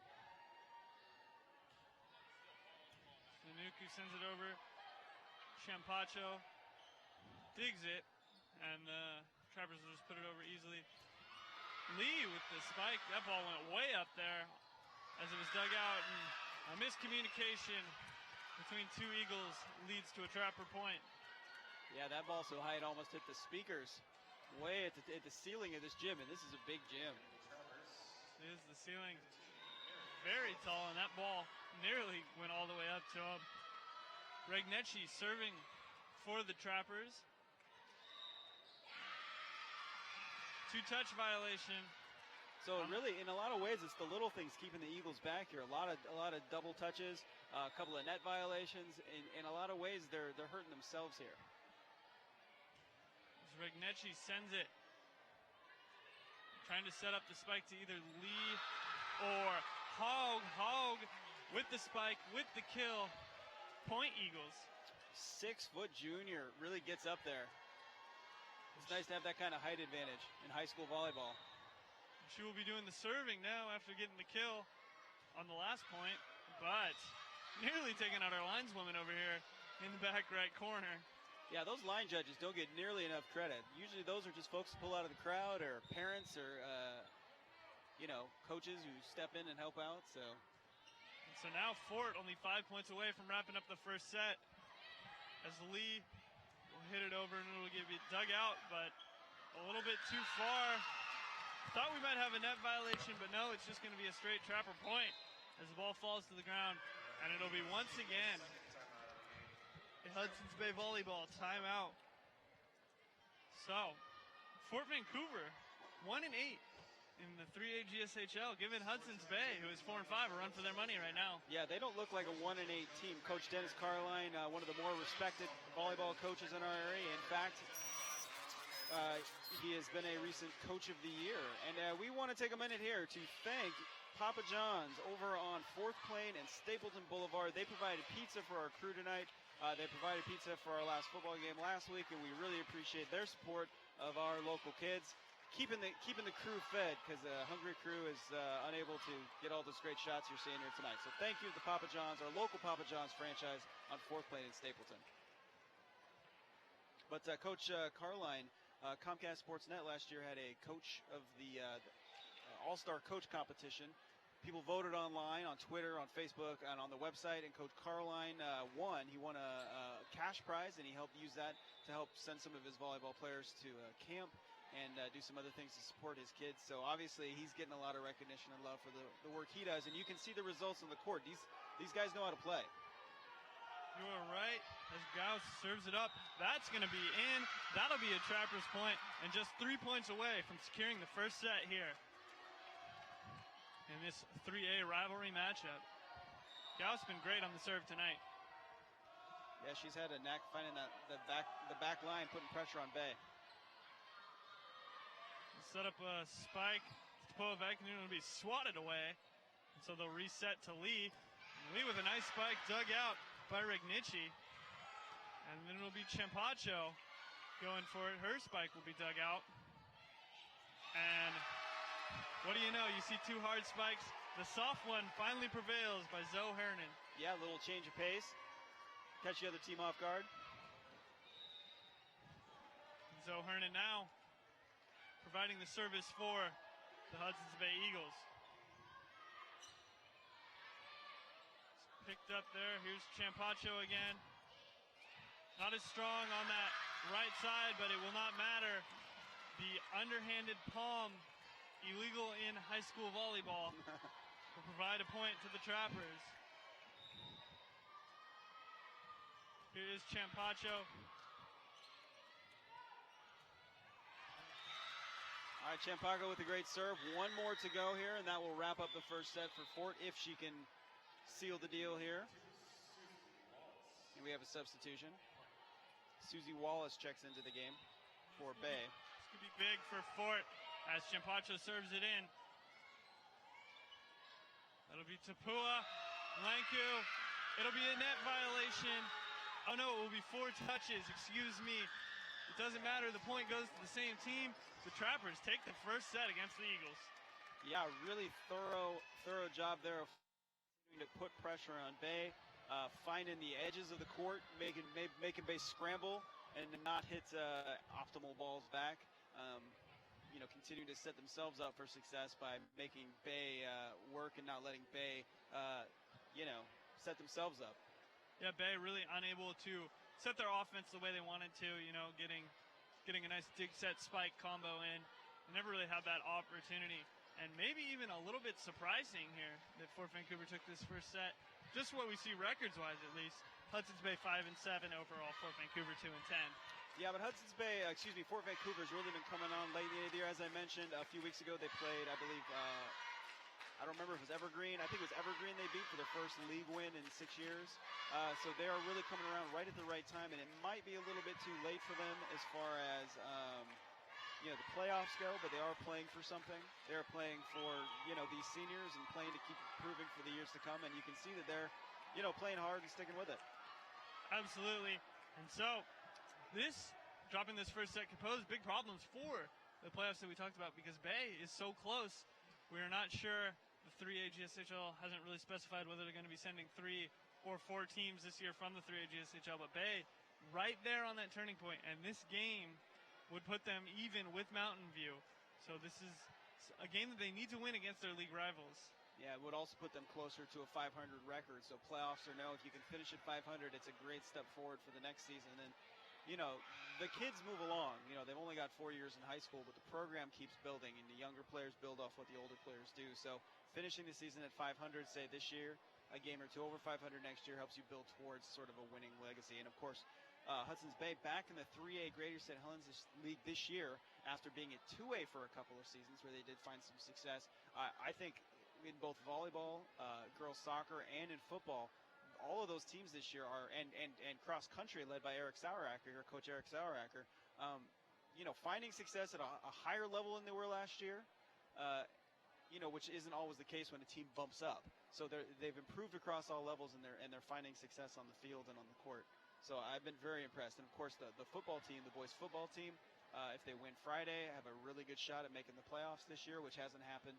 Vanuku sends it over. Champacho digs it, and the Trappers will just put it over easily. Lee with the spike. That ball went way up there as it was dug out, and a miscommunication between two Eagles leads to a Trapper point. Yeah, that ball so high it almost hit the speakers way at the ceiling of this gym, and this is a big gym. It is the ceiling. Very tall, and that ball nearly went all the way up to him. Regnici serving for the Trappers. Two-touch violation. So really, in a lot of ways, it's the little things keeping the Eagles back here. A lot of double touches, a couple of net violations. In a lot of ways, they're hurting themselves here. Regnici sends it, trying to set up the spike to either Lee or Haug. Haug with the spike, with the kill. Point Eagles. 6-foot junior really gets up there. It's nice to have that kind of height advantage in high school volleyball. She will be doing the serving now after getting the kill on the last point, but nearly taking out our lineswoman over here in the back right corner. Yeah, those line judges don't get nearly enough credit. Usually those are just folks who pull out of the crowd or parents or, coaches who step in and help out. So now Fort only 5 points away from wrapping up the first set as Lee will hit it over and it'll get dug out, but a little bit too far. Thought we might have a net violation, but no, it's just going to be a straight Trapper point. as the ball falls to the ground, and it'll be once again a Hudson's Bay volleyball timeout. So, Fort Vancouver, 1-8 in the 3A GSHL, giving Hudson's Bay, who is 4-5, a run for their money right now. Yeah, they don't look like a 1-8 team. Coach Dennis Carline, one of the more respected volleyball coaches in our area. In fact, he has been a recent Coach of the Year. And we want to take a minute here to thank Papa John's over on 4th Plain and Stapleton Boulevard. They provided pizza for our crew tonight. They provided pizza for our last football game last week, and we really appreciate their support of our local kids. Keeping the crew fed, because the hungry crew is unable to get all those great shots you're seeing here tonight. So thank you to the Papa John's, our local Papa John's franchise on 4th Plain in Stapleton. But Coach Carline, Comcast Sportsnet last year had a coach of the All-Star Coach competition. People voted online, on Twitter, on Facebook, and on the website, and Coach Carline won. He won a cash prize, and he helped use that to help send some of his volleyball players to camp and do some other things to support his kids. So obviously he's getting a lot of recognition and love for the work he does, and you can see the results on the court. These guys know how to play. You are right, as Gauss serves it up. That's going to be in. That'll be a trapper's point, and just 3 points away from securing the first set here in this 3A rivalry matchup. Gauss been great on the serve tonight. Yeah, she's had a knack finding the back line, putting pressure on Bay. Set up a spike. Popovec, and it'll be swatted away. And so they'll reset to Lee. Lee with a nice spike dug out by Rignici. And then it'll be Champacho going for it. Her spike will be dug out. And what do you know? You see two hard spikes. The soft one finally prevails by Zoe Hernan. Yeah, a little change of pace. Catch the other team off guard. Zoe Hernan now providing the service for the Hudson's Bay Eagles. It's picked up there. Here's Champacho again. Not as strong on that right side, but it will not matter. The underhanded palm, illegal in high school volleyball, will provide a point to the Trappers. Here is Champacho. All right, Champaco with a great serve. One more to go here, and that will wrap up the first set for Fort if she can seal the deal here. And we have a substitution. Susie Wallace checks into the game for Bay. This could be big for Fort as Champacho serves it in. That'll be Tapua, Lanku. It'll be a net violation. Oh no, it will be 4 touches, excuse me. It doesn't matter, the point goes to the same team. The Trappers take the first set against the Eagles. Yeah, really thorough job there of to put pressure on Bay, finding the edges of the court, making Bay scramble and not hit optimal balls back. Continue to set themselves up for success by making Bay work and not letting Bay, set themselves up. Yeah, Bay really unable to set their offense the way they wanted to, getting a nice dig set spike combo in. They never really had that opportunity. And maybe even a little bit surprising here that Fort Vancouver took this first set. Just what we see records-wise, at least. Hudson's Bay 5-7 overall, Fort Vancouver 2-10. Yeah, but Fort Vancouver's really been coming on late in the year. As I mentioned, a few weeks ago they played, I believe, I don't remember if it was Evergreen. I think it was Evergreen they beat for their first league win in 6 years. So they are really coming around right at the right time, and it might be a little bit too late for them as far as the playoffs go, but they are playing for something. They're playing for these seniors and playing to keep improving for the years to come, and you can see that they're playing hard and sticking with it. Absolutely. And so dropping this first set could pose big problems for the playoffs that we talked about, because Bay is so close. We are not sure. The 3A GSHL hasn't really specified whether they're going to be sending 3 or 4 teams this year from the 3A GSHL, but Bay right there on that turning point, and this game would put them even with Mountain View. So this is a game that they need to win against their league rivals. Yeah, it would also put them closer to a 500 record. So playoffs or no, if you can finish at 500, it's a great step forward for the next season. And you know, the kids move along. You know, they've only got 4 years in high school, but the program keeps building, and the younger players build off what the older players do. So finishing the season at 500, say this year, a game or two over 500 next year helps you build towards sort of a winning legacy. And of course, Hudson's Bay back in the 3A Greater St. Helens League this year after being at 2A for a couple of seasons where they did find some success. I think in both volleyball, girls soccer, and in football, all of those teams this year are, and cross country led by Eric Saueracker, your coach Eric Saueracker, you know, finding success at a higher level than they were last year, you know, which isn't always the case when a team bumps up. So they've improved across all levels, and they're finding success on the field and on the court. So I've been very impressed. And of course, the football team, the boys football team, if they win Friday, have a really good shot at making the playoffs this year, which hasn't happened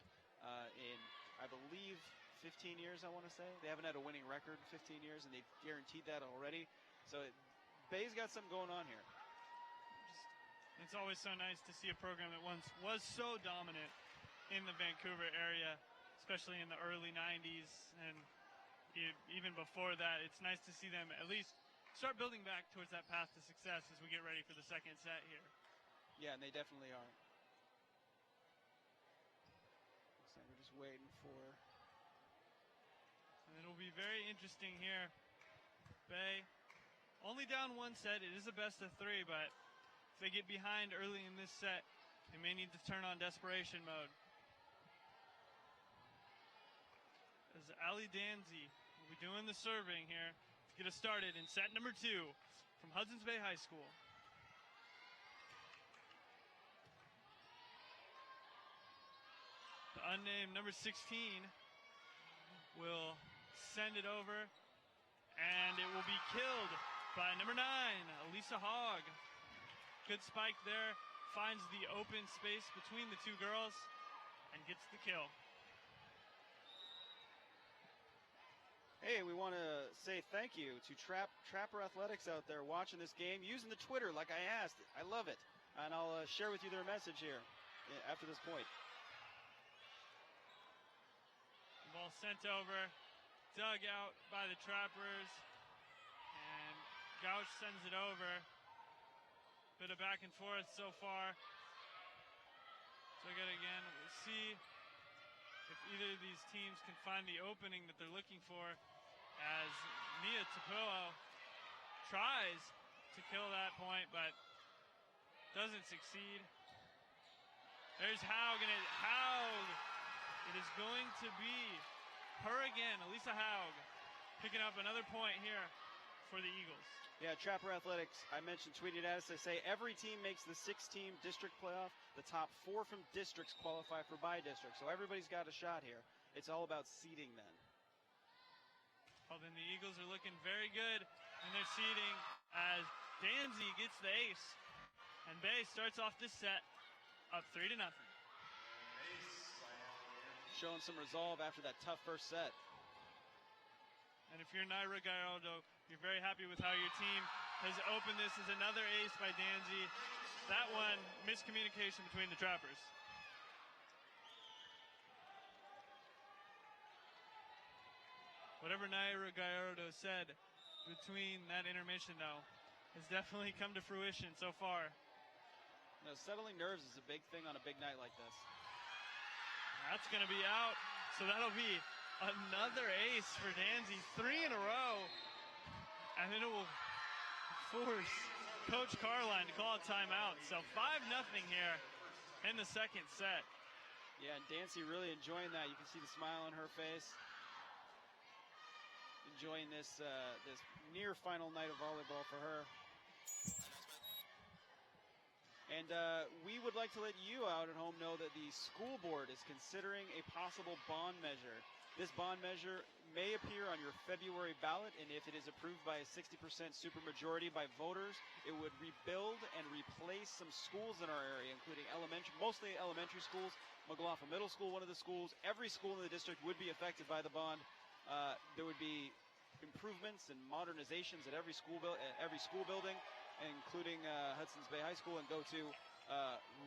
in, I believe, 15 years, I want to say. They haven't had a winning record in 15 years, and they've guaranteed that already. So Bay's got something going on here. It's always so nice to see a program that once was so dominant in the Vancouver area, especially in the early 90s and even before that. It's nice to see them at least start building back towards that path to success as we get ready for the second set here. Yeah, and they definitely are. So we're just waiting for... And it'll be very interesting here. Bay only down one set. It is a best of three, but if they get behind early in this set, they may need to turn on desperation mode. As Ali Danzy will be doing the serving here to get us started in set number 2 from Hudson's Bay High School. The unnamed number 16 will send it over, and it will be killed by number 9, Elisa Hogg. Good spike there, finds the open space between the two girls, and gets the kill. Hey, we want to say thank you to Trapper Athletics out there watching this game, using the Twitter like I asked. I love it. And I'll share with you their message here after this point. Ball sent over, dug out by the Trappers, and Gauch sends it over. Bit of back and forth so far. Dug it again. We'll see if either of these teams can find the opening that they're looking for, as Mia Tapillo tries to kill that point, but doesn't succeed. There's Haug, and it is going to be her again, Elisa Haug, picking up another point here for the Eagles. Yeah, Trapper Athletics, I mentioned, tweeted at us. They say every team makes the 6-team district playoff. The top 4 from districts qualify for by-district. So everybody's got a shot here. It's all about seeding then. Well, then the Eagles are looking very good in their seeding as Danzy gets the ace. And Bay starts off this set up 3-0. Showing some resolve after that tough first set. And if you're Naira Gallardo, you're very happy with how your team has opened this as another ace by Danzy. That one, miscommunication between the Trappers. Whatever Naira Gallardo said between that intermission, though, has definitely come to fruition so far. You know, settling nerves is a big thing on a big night like this. That's going to be out, so that'll be another ace for Danzy, 3 in a row, and then it will force Coach Carline to call a timeout. So 5-0 here in the second set. Yeah, and Dancy really enjoying that. You can see the smile on her face. Enjoying this this near final night of volleyball for her. And we would like to let you out at home know that the school board is considering a possible bond measure. This bond measure may appear on your February ballot, and if it is approved by a 60% supermajority by voters, it would rebuild and replace some schools in our area, including mostly elementary schools, McLaughlin Middle School, one of the schools. Every school in the district would be affected by the bond. There would be improvements and modernizations at every school building, including Hudson's Bay High School, and go to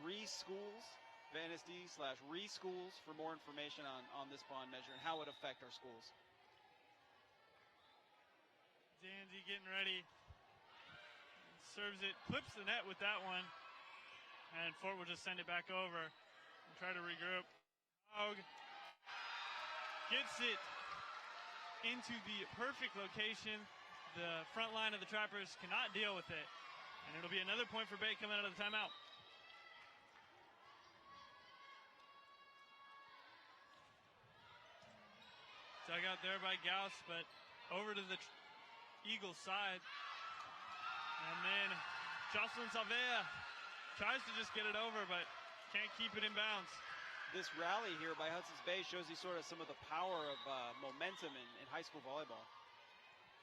ReSchools, VanSD/ReSchools for more information on this bond measure and how it would affect our schools. serves it, clips the net with that one, and Fort will just send it back over and try to regroup. Haug gets it into the perfect location. The front line of the Trappers cannot deal with it, and it'll be another point for Bay coming out of the timeout. Dug out there by Gauss, but over to the Eagles side. And then Jocelyn Salvea tries to just get it over, but can't keep it in bounds. This rally here by Hudson's Bay shows you sort of some of the power of momentum in high school volleyball.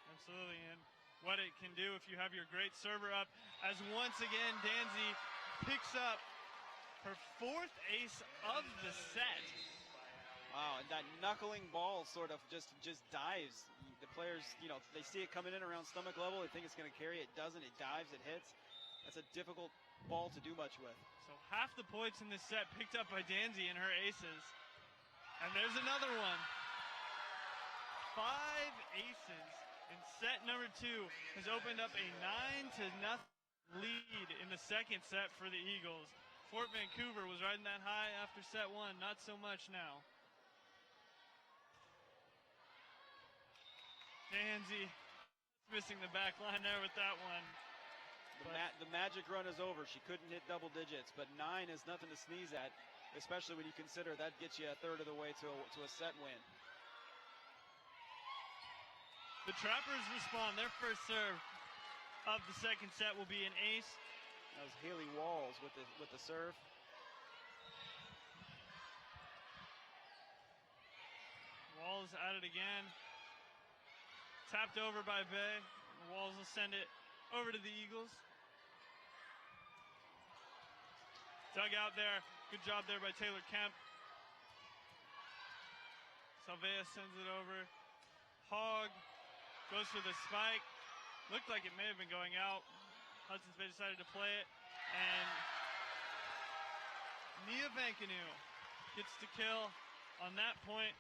Absolutely, and what it can do if you have your great server up, as once again Danzy picks up her 4th ace of the set. Wow, and that knuckling ball sort of just dives. The players, you know, they see it coming in around stomach level. They think it's going to carry. It doesn't. It dives. It hits. That's a difficult ball to do much with. So half the points in this set picked up by Danzy and her aces. And there's another one. 5 aces in set number 2 has opened up a 9-0 lead in the second set for the Eagles. Fort Vancouver was riding that high after set 1. Not so much now. Danzy missing the back line there with that one. The magic run is over. She couldn't hit double digits, but 9 is nothing to sneeze at, especially when you consider that gets you a third of the way to a set win. The Trappers respond. Their first serve of the second set will be an ace. That was Haley Walls with the serve. Walls at it again. Tapped over by Bay. Walls will send it over to the Eagles. Dug out there. Good job there by Taylor Kemp. Salvea sends it over. Hogg goes for the spike. Looked like it may have been going out. Hudson's Bay decided to play it. And Nia Vancanoe gets to kill on that point.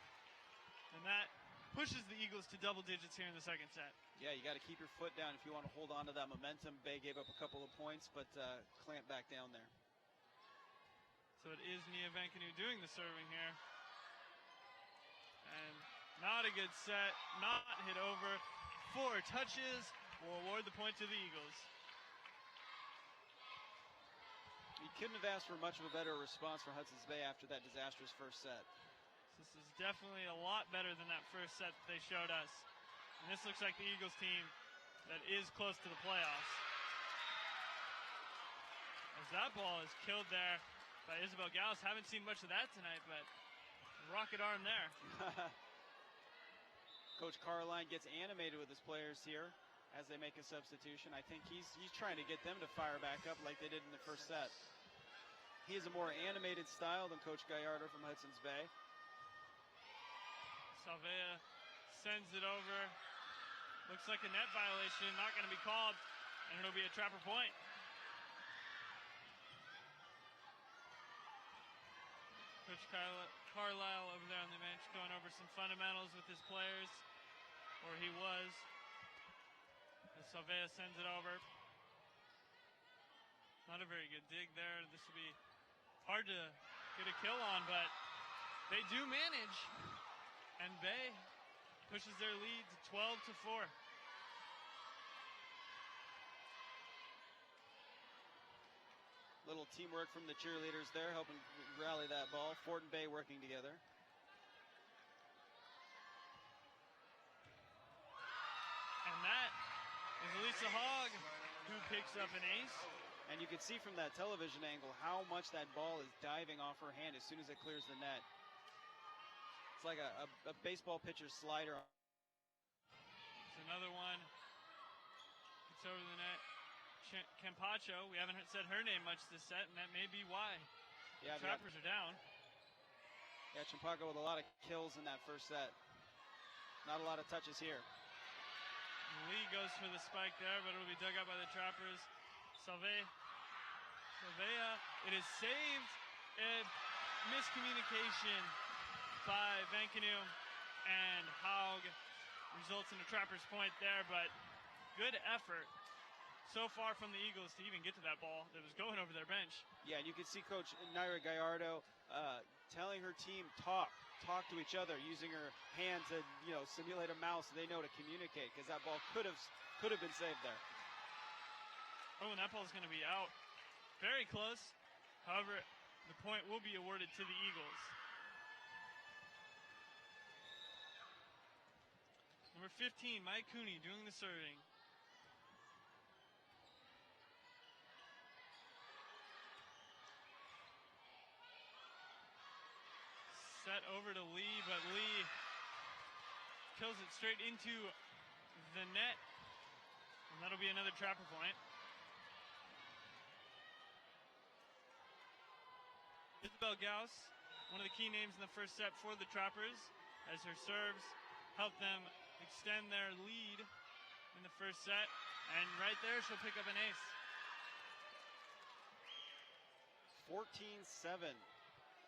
And that pushes the Eagles to double digits here in the second set. Yeah, you got to keep your foot down if you want to hold on to that momentum. Bay gave up a couple of points, but clamped back down there. So it is Nia Vancanoe doing the serving here. And not a good set, not hit over. 4 touches will award the point to the Eagles. You couldn't have asked for much of a better response from Hudson's Bay after that disastrous first set. This is definitely a lot better than that first set that they showed us. And this looks like the Eagles team that is close to the playoffs. As that ball is killed there by Isabel Gauss. Haven't seen much of that tonight, but rocket arm there. Coach Carline gets animated with his players here as they make a substitution. I think he's trying to get them to fire back up like they did in the first set. He has a more animated style than Coach Gallardo from Hudson's Bay. Salvea sends it over. Looks like a net violation, not going to be called, and it'll be a Trapper point. Coach Carlisle over there on the bench going over some fundamentals with his players, or he was. As Salvea sends it over. Not a very good dig there. This will be hard to get a kill on, but they do manage. And Bay pushes their lead to 12-4. Little teamwork from the cheerleaders there, helping rally that ball. Fort and Bay working together. And that is Elisa Hogg, who picks up an ace. And you can see from that television angle how much that ball is diving off her hand as soon as it clears the net. It's like a baseball pitcher's slider. It's another one. It's over the net. Campacho, we haven't said her name much this set, and that may be why. Yeah, the Trappers are down. Yeah, Champaco with a lot of kills in that first set. Not a lot of touches here. Lee goes for the spike there, but it'll be dug out by the Trappers. Salvea, it is saved. A miscommunication by Vancanoe, and Haug results in a Trappers point there, but good effort so far from the Eagles to even get to that ball that was going over their bench. Yeah, and you can see Coach Naira Gallardo telling her team talk to each other, using her hand to simulate a mouse so they know to communicate, because that ball could have been saved there. Oh, and that ball is going to be out. Very close. However, the point will be awarded to the Eagles. Number 15, Mike Cooney doing the serving. Set over to Lee, but Lee kills it straight into the net. And that'll be another Trapper point. Isabel Gauss, one of the key names in the first set for the Trappers, as her serves help them extend their lead in the first set. And right there, she'll pick up an ace. 14-7.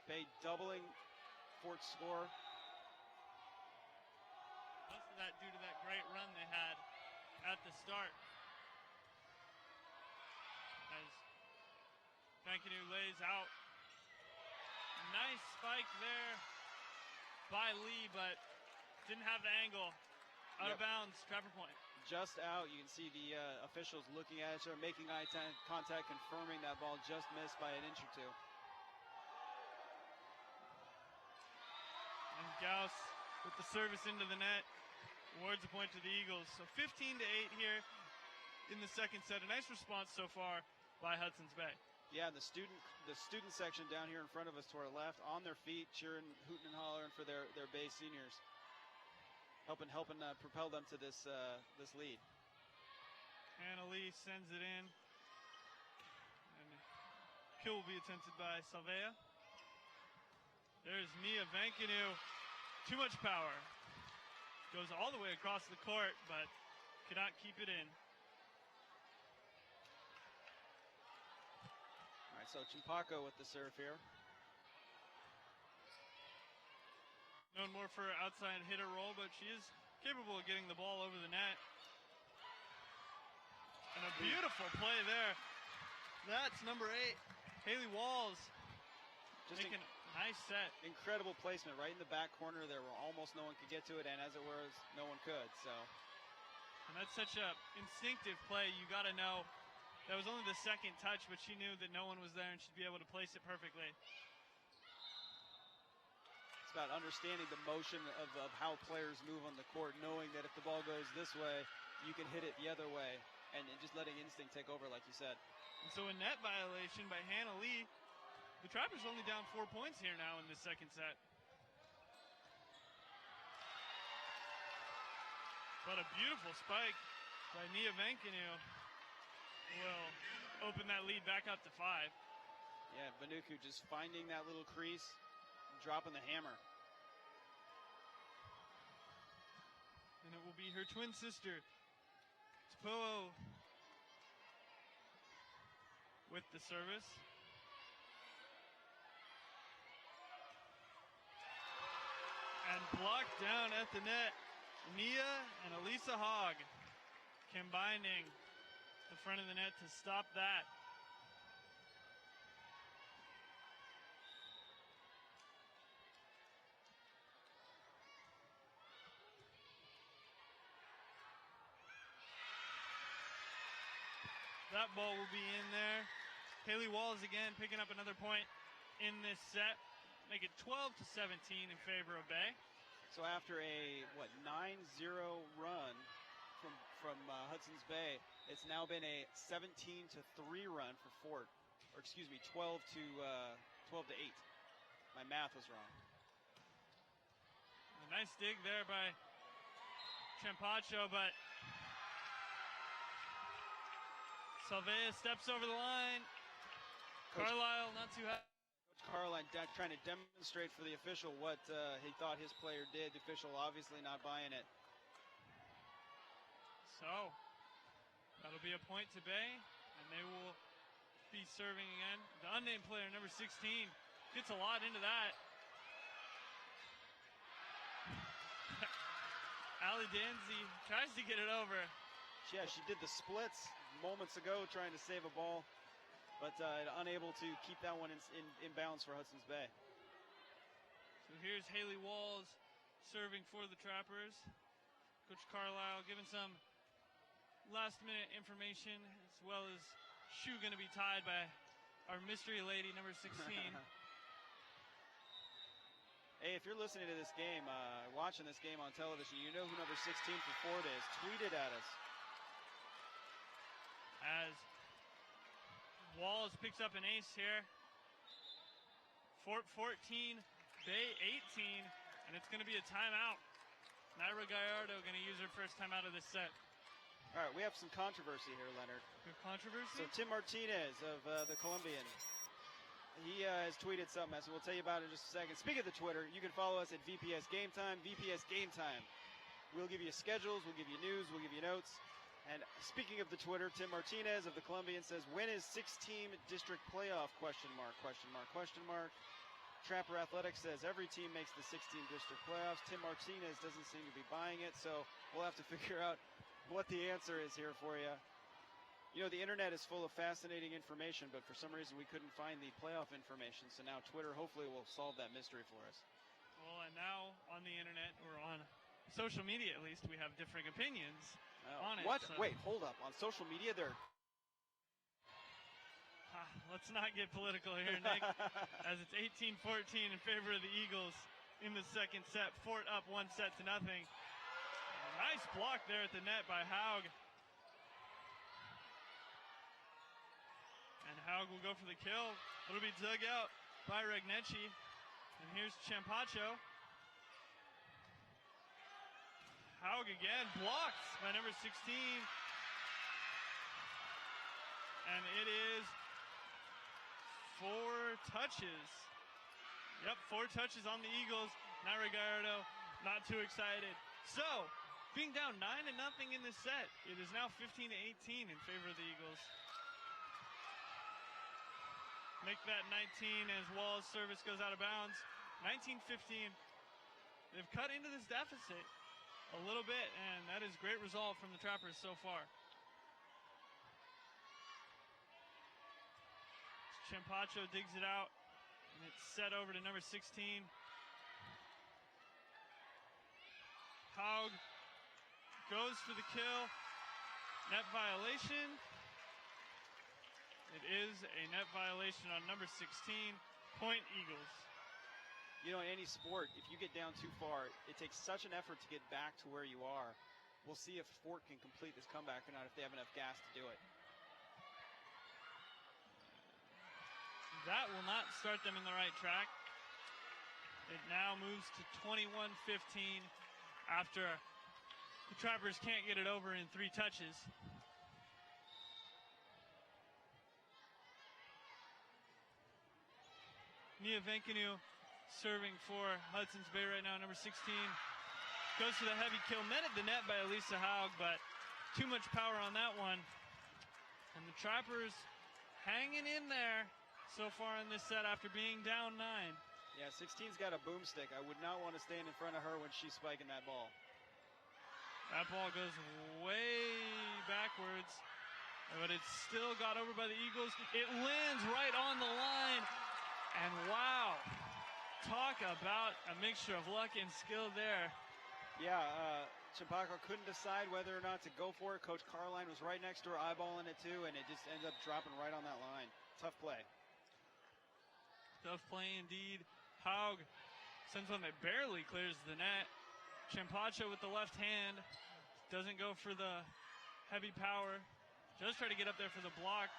Bay doubling Fort's score. Most of that due to that great run they had at the start. As Vancouver lays out. Nice spike there by Lee, but didn't have the angle. Out of bounds, Trapper point. Just out. You can see the officials looking at each other, making eye contact, confirming that ball just missed by an inch or two. And Gauss with the service into the net awards a point to the Eagles. So 15-8 here in the second set. A nice response so far by Hudson's Bay. Yeah, the student section down here in front of us to our left, on their feet, cheering, hooting and hollering for their Bay seniors, helping propel them to this lead. Hannah Lee sends it in, and kill will be attempted by Salvea. There's Mia Vancouver. Too much power. Goes all the way across the court, but cannot keep it in. All right, so Chimpako with the serve here. Known more for her outside hitter role, but she is capable of getting the ball over the net. And a beautiful play there. That's number 8, Haley Walls. Just making a nice set. Incredible placement right in the back corner there where almost no one could get to it, and as it was, no one could. So, and that's such a instinctive play. You got to know that was only the second touch, but she knew that no one was there and she'd be able to place it perfectly. It's about understanding the motion of how players move on the court, knowing that if the ball goes this way, you can hit it the other way, and just letting instinct take over, like you said. And so a net violation by Hannah Lee. The Trappers only down 4 points here now in this second set. But a beautiful spike by Nia Vancouver will open that lead back up to 5. Yeah, Vanuku just finding that little crease, dropping the hammer. And it will be her twin sister, Tupoo, with the service. And blocked down at the net. Nia and Elisa Hogg combining the front of the net to stop that. That ball will be in there. Haley Walls again picking up another point in this set. Make it 12-17 in favor of Bay. So after a 9-0 run from Hudson's Bay, it's now been a 17-3 run for Fort, or excuse me, 12 to 8. My math was wrong. A nice dig there by Champacho, but Salvea steps over the line. Carlisle not too happy. Carline trying to demonstrate for the official what he thought his player did. The official obviously not buying it. So, that'll be a point to Bay, and they will be serving again. The unnamed player, number 16, gets a lot into that. Allie Danzy tries to get it over. Yeah, she did the splits moments ago trying to save a ball, but unable to keep that one in bounds for Hudson's Bay. So here's Haley Walls serving for the Trappers. Coach Carlisle giving some last-minute information, as well as shoe going to be tied by our mystery lady, number 16. Hey, if you're listening to this game, watching this game on television, you know who number 16 for Fort is. Tweet it at us. As Walls picks up an ace here. Fort 14, Bay 18, and it's going to be a timeout. Naira Gallardo going to use her first timeout of this set. All right, we have some controversy here, Leonard. Good controversy? So Tim Martinez of the Colombian, he has tweeted something, so we'll tell you about it in just a second. Speaking of the Twitter, you can follow us at VPS Game Time, VPS Game Time. We'll give you schedules, we'll give you news, we'll give you notes. And speaking of the Twitter, Tim Martinez of the Colombian says, when is 6-team district playoff, question mark, question mark, question mark. Trapper Athletics says every team makes the 16 district playoffs. Tim Martinez doesn't seem to be buying it, so we'll have to figure out what the answer is here for you. You know, the internet is full of fascinating information, but for some reason we couldn't find the playoff information, so now Twitter hopefully will solve that mystery for us. Well, and now on the internet, or on social media at least, we have differing opinions on it. What? So. Wait, hold up. On social media, they're... Let's not get political here, Nick, as it's 18-14 in favor of the Eagles in the second set. Fort up 1-0. Nice block there at the net by Haug. And Haug will go for the kill. It'll be dug out by Regnecci. And here's Champacho. Haug again, blocked by number 16. And it is 4 touches. Yep, 4 touches on the Eagles. Naira Gallardo not too excited. So, being down 9-0 in this set, it is now 15-18 in favor of the Eagles. Make that 19 as Wall's service goes out of bounds. 19-15. They've cut into this deficit a little bit, and that is great resolve from the Trappers so far. Champacho digs it out, and it's set over to number 16. Haug goes for the kill. Net violation. It is a net violation on number 16. Point Eagles. You know, in any sport, if you get down too far, it takes such an effort to get back to where you are. We'll see if Fort can complete this comeback or not, if they have enough gas to do it. That will not start them in the right track. It now moves to 21-15 after the Trappers can't get it over in 3 touches. Nia Venkanu serving for Hudson's Bay right now, number 16. Goes for the heavy kill, met at the net by Elisa Haug, but too much power on that one. And the Trappers hanging in there so far in this set after being down 9. Yeah, 16's got a boomstick. I would not want to stand in front of her when she's spiking that ball. That ball goes way backwards, but it's still got over by the Eagles. It lands right on the line, and wow, talk about a mixture of luck and skill there. Yeah, Champaco couldn't decide whether or not to go for it. Coach Carline was right next to her, eyeballing it too, and it just ended up dropping right on that line. Tough play. Tough play indeed. Haug sends one that barely clears the net. Champacho with the left hand doesn't go for the heavy power. Just try to get up there for the block.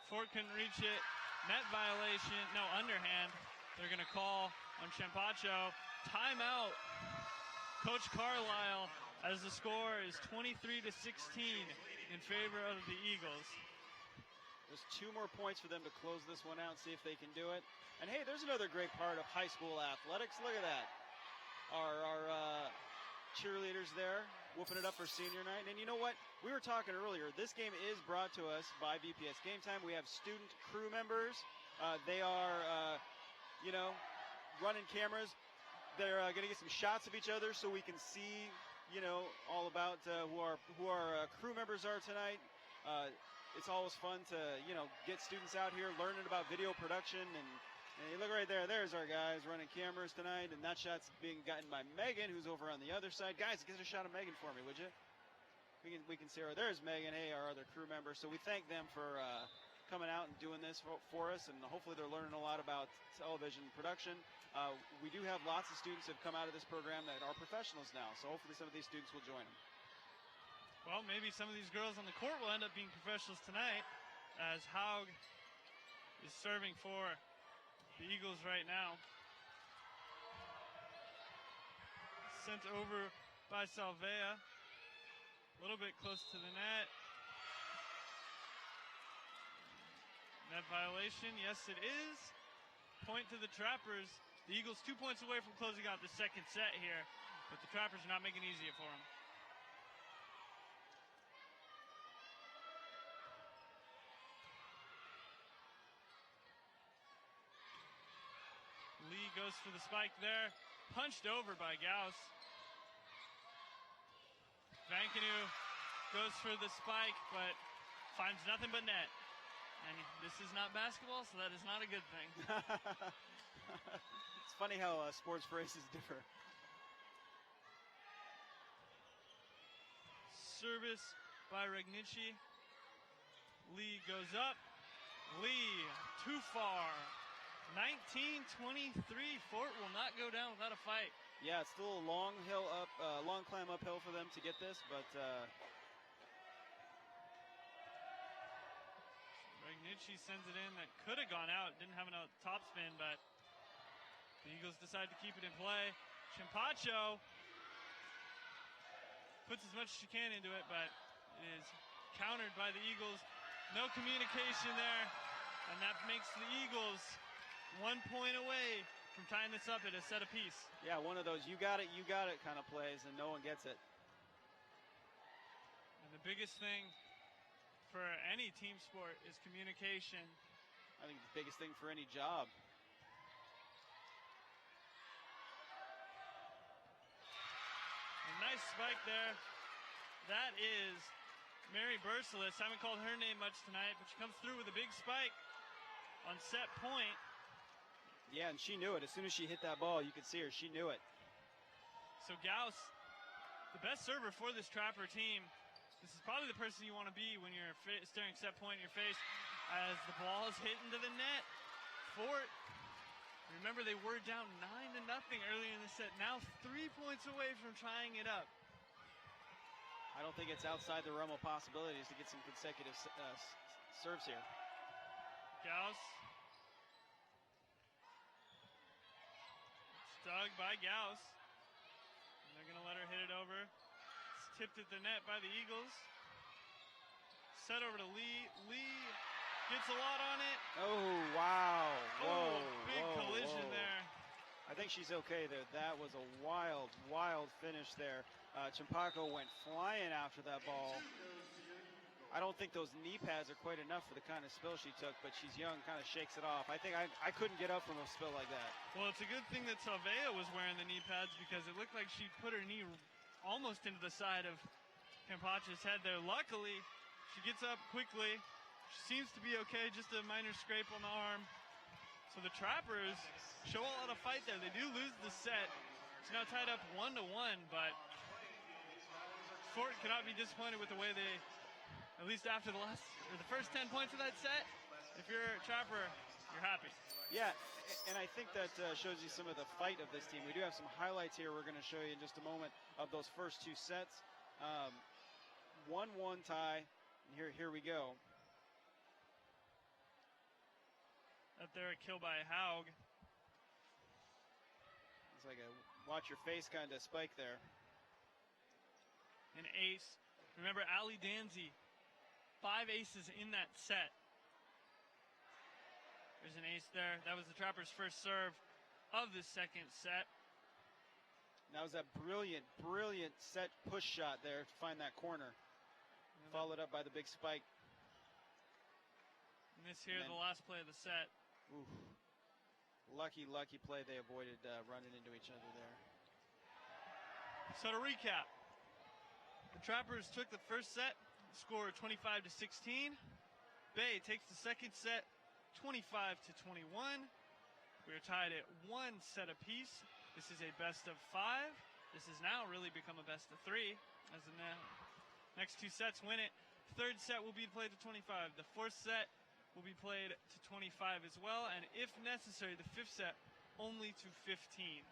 Fort couldn't reach it. Net violation. No, underhand. They're going to call on Champacho. Timeout. Coach Carlisle, as the score is 23-16 in favor of the Eagles. There's 2 more points for them to close this one out, see if they can do it. And hey, there's another great part of high school athletics. Look at that. Our cheerleaders there, whooping it up for senior night. And you know what? We were talking earlier. This game is brought to us by VPS Game Time. We have student crew members. They are, running cameras. They're going to get some shots of each other so we can see, all about who our crew members are tonight. it's always fun to, get students out here learning about video production. And you look right there. There's our guys running cameras tonight. And that shot's being gotten by Megan, who's over on the other side. Guys, get a shot of Megan for me, would you? We can see her. There's Megan. Hey, our other crew member. So we thank them for coming out and doing this for us. And hopefully they're learning a lot about television production. We do have lots of students that have come out of this program that are professionals now. So hopefully some of these students will join them. Well, maybe some of these girls on the court will end up being professionals tonight, as Haug is serving for the Eagles right now. Sent over by Salvea. A little bit close to the net. Net violation, yes it is. Point to the Trappers. The Eagles 2 points away from closing out the second set here, but the Trappers are not making it easier for them. Lee goes for the spike there, punched over by Gauss. Vancouver goes for the spike, but finds nothing but net. And this is not basketball, so that is not a good thing. It's funny how sports phrases differ. Service by Regnici. Lee goes up. Lee, too far. 19-23. Fort will not go down without a fight. Yeah, it's still a long climb uphill for them to get this, but Regnici sends it in. That could have gone out. Didn't have enough top spin, but the Eagles decide to keep it in play. Chimpacho puts as much as she can into it, but it is countered by the Eagles. No communication there, and that makes the Eagles 1 point away from tying this up at a set apiece. Yeah, one of those you got it kind of plays, and no one gets it. And the biggest thing for any team sport is communication. I think the biggest thing for any job. A nice spike there. That is Mary Bersalis. Haven't called her name much tonight, but she comes through with a big spike on set point. Yeah, and she knew it. As soon as she hit that ball, you could see her. She knew it. So Gauss, the best server for this Trapper team. This is probably the person you want to be when you're staring set point in your face as the ball is hit into the net. Fort, remember they were down 9-0 earlier in the set. Now 3 points away from tying it up. I don't think it's outside the realm of possibilities to get some consecutive serves here. Gauss. It's dug by Gauss. And they're going to let her hit it over. It's tipped at the net by the Eagles. Set over to Lee. Lee gets a lot on it. Oh, wow. Whoa, big collision there. I think she's okay there. That was a wild, wild finish there. Chimpaco went flying after that ball. I don't think those knee pads are quite enough for the kind of spill she took, but she's young, kind of shakes it off. I think I couldn't get up from a spill like that. Well, it's a good thing that Salvea was wearing the knee pads because it looked like she put her knee almost into the side of Campacha's head there. Luckily, she gets up quickly. She seems to be okay, just a minor scrape on the arm. So the Trappers show a lot of fight there. They do lose the set. It's now tied up 1-1, but Fort cannot be disappointed with the way they, at least after the first 10 points of that set, if you're a Trapper, you're happy. Yeah, and I think that shows you some of the fight of this team. We do have some highlights here we're going to show you in just a moment of those first two sets. 1-1 tie, and here we go. Up there, a kill by Haug. It's like a watch your face kind of spike there. An ace. Remember, Ali Danzy, 5 aces in that set. There's an ace there. That was the Trappers' first serve of the second set. That was that brilliant, brilliant set push shot there to find that corner. Followed up by the big spike. And this here, the last play of the set. Oof. Lucky, lucky play they avoided running into each other there. So to recap, the Trappers took the first set score 25-16. Bay takes the second set 25-21. We are tied at 1 set apiece. This is a best of 5. This has now really become a best of 3 as the next 2 sets win it. Third set will be played to 25. The fourth set will be played to 25 as well, and if necessary, the fifth set only to 15.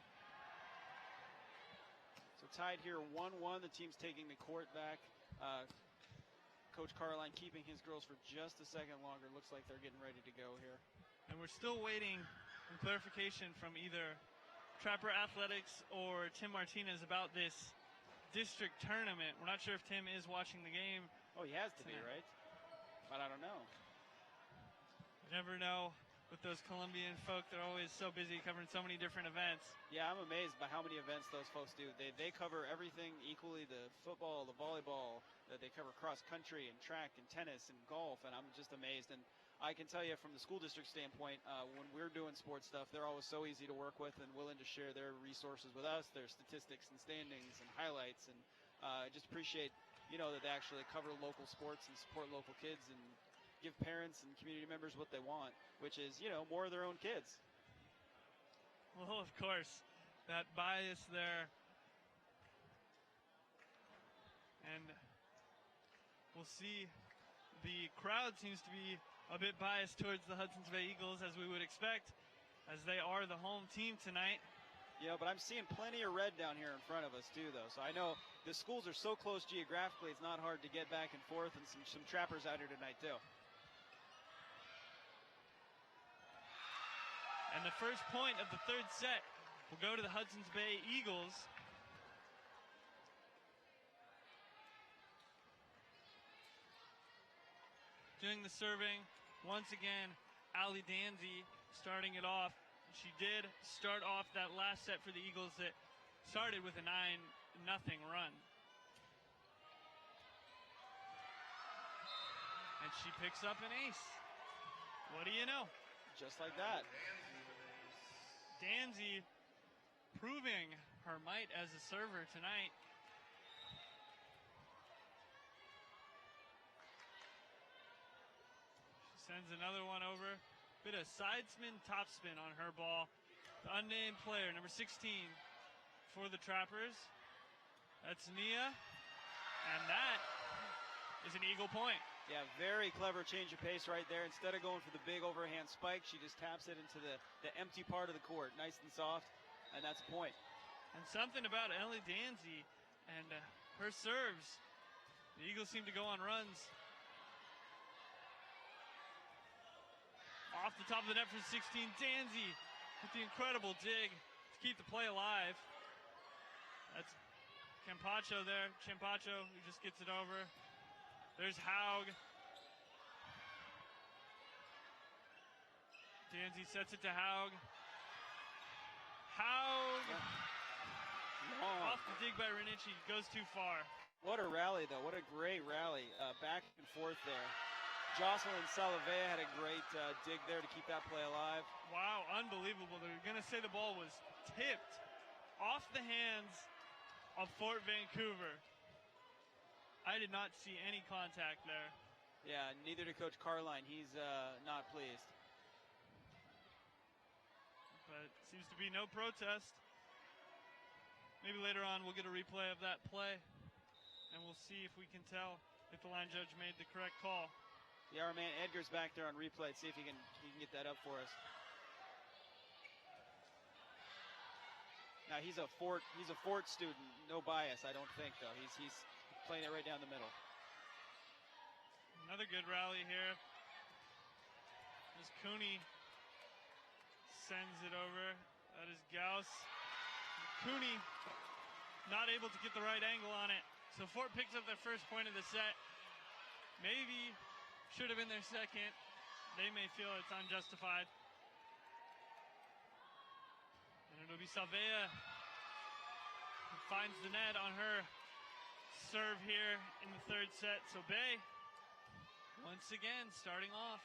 So tied here 1-1. The team's taking the court back. Coach Carline keeping his girls for just a second longer. Looks like they're getting ready to go here. And we're still waiting on clarification from either Trapper Athletics or Tim Martinez about this district tournament. We're not sure if Tim is watching the game. Oh, he has to be, right? But I don't know. You never know with those Colombian folk. They're always so busy covering so many different events. Yeah, I'm amazed by how many events those folks do. They cover everything equally, the football, the volleyball, they cover cross country and track and tennis and golf, and I'm just amazed. And I can tell you from the school district standpoint, when we're doing sports stuff, they're always so easy to work with and willing to share their resources with us, their statistics and standings and highlights. And I just appreciate, that they actually cover local sports and support local kids and give parents and community members what they want, which is, more of their own kids. Well, of course, that bias there. And we'll see, the crowd seems to be a bit biased towards the Hudson's Bay Eagles, as we would expect, as they are the home team tonight. Yeah, but I'm seeing plenty of red down here in front of us too, though. So I know the schools are so close geographically, it's not hard to get back and forth, and some trappers out here tonight too. And the first point of the third set will go to the Hudson's Bay Eagles. Doing the serving, once again, Allie Danzy starting it off. She did start off that last set for the Eagles that started with a 9-0 run. And she picks up an ace. What do you know? Just like that. Danzy proving her might as a server tonight. She sends another one over. Bit of side spin, top spin on her ball. The unnamed player, number 16 for the Trappers. That's Nia. And that is an Eagle point. Yeah, very clever change of pace right there. Instead of going for the big overhand spike, she just taps it into the empty part of the court. Nice and soft, and that's a point. And something about Ellie Danzy and her serves. The Eagles seem to go on runs. Off the top of the net for 16, Danzy with the incredible dig to keep the play alive. That's Campacho there. Campacho, who just gets it over. There's Haug. Danzy sets it to Haug. Haug. Off the dig by Renichi. Goes too far. What a rally, though. What a great rally. Back and forth there. Jocelyn Salavea had a great dig there to keep that play alive. Wow, unbelievable. They're going to say the ball was tipped off the hands of Fort Vancouver. I did not see any contact there. Yeah, neither did Coach Carline. He's not pleased. But seems to be no protest. Maybe later on we'll get a replay of that play, and we'll see if we can tell if the line judge made the correct call. Yeah, our man Edgar's back there on replay. Let's see if he can get that up for us. Now he's a Fort student, no bias, I don't think though. He's playing it right down the middle. Another good rally here. As Cooney sends it over. That is Gauss. Cooney not able to get the right angle on it. So Fort picks up their first point of the set. Maybe should have been their second. They may feel it's unjustified. And it'll be Salvea who finds the net on her serve here in the third set. So Bay, once again, starting off.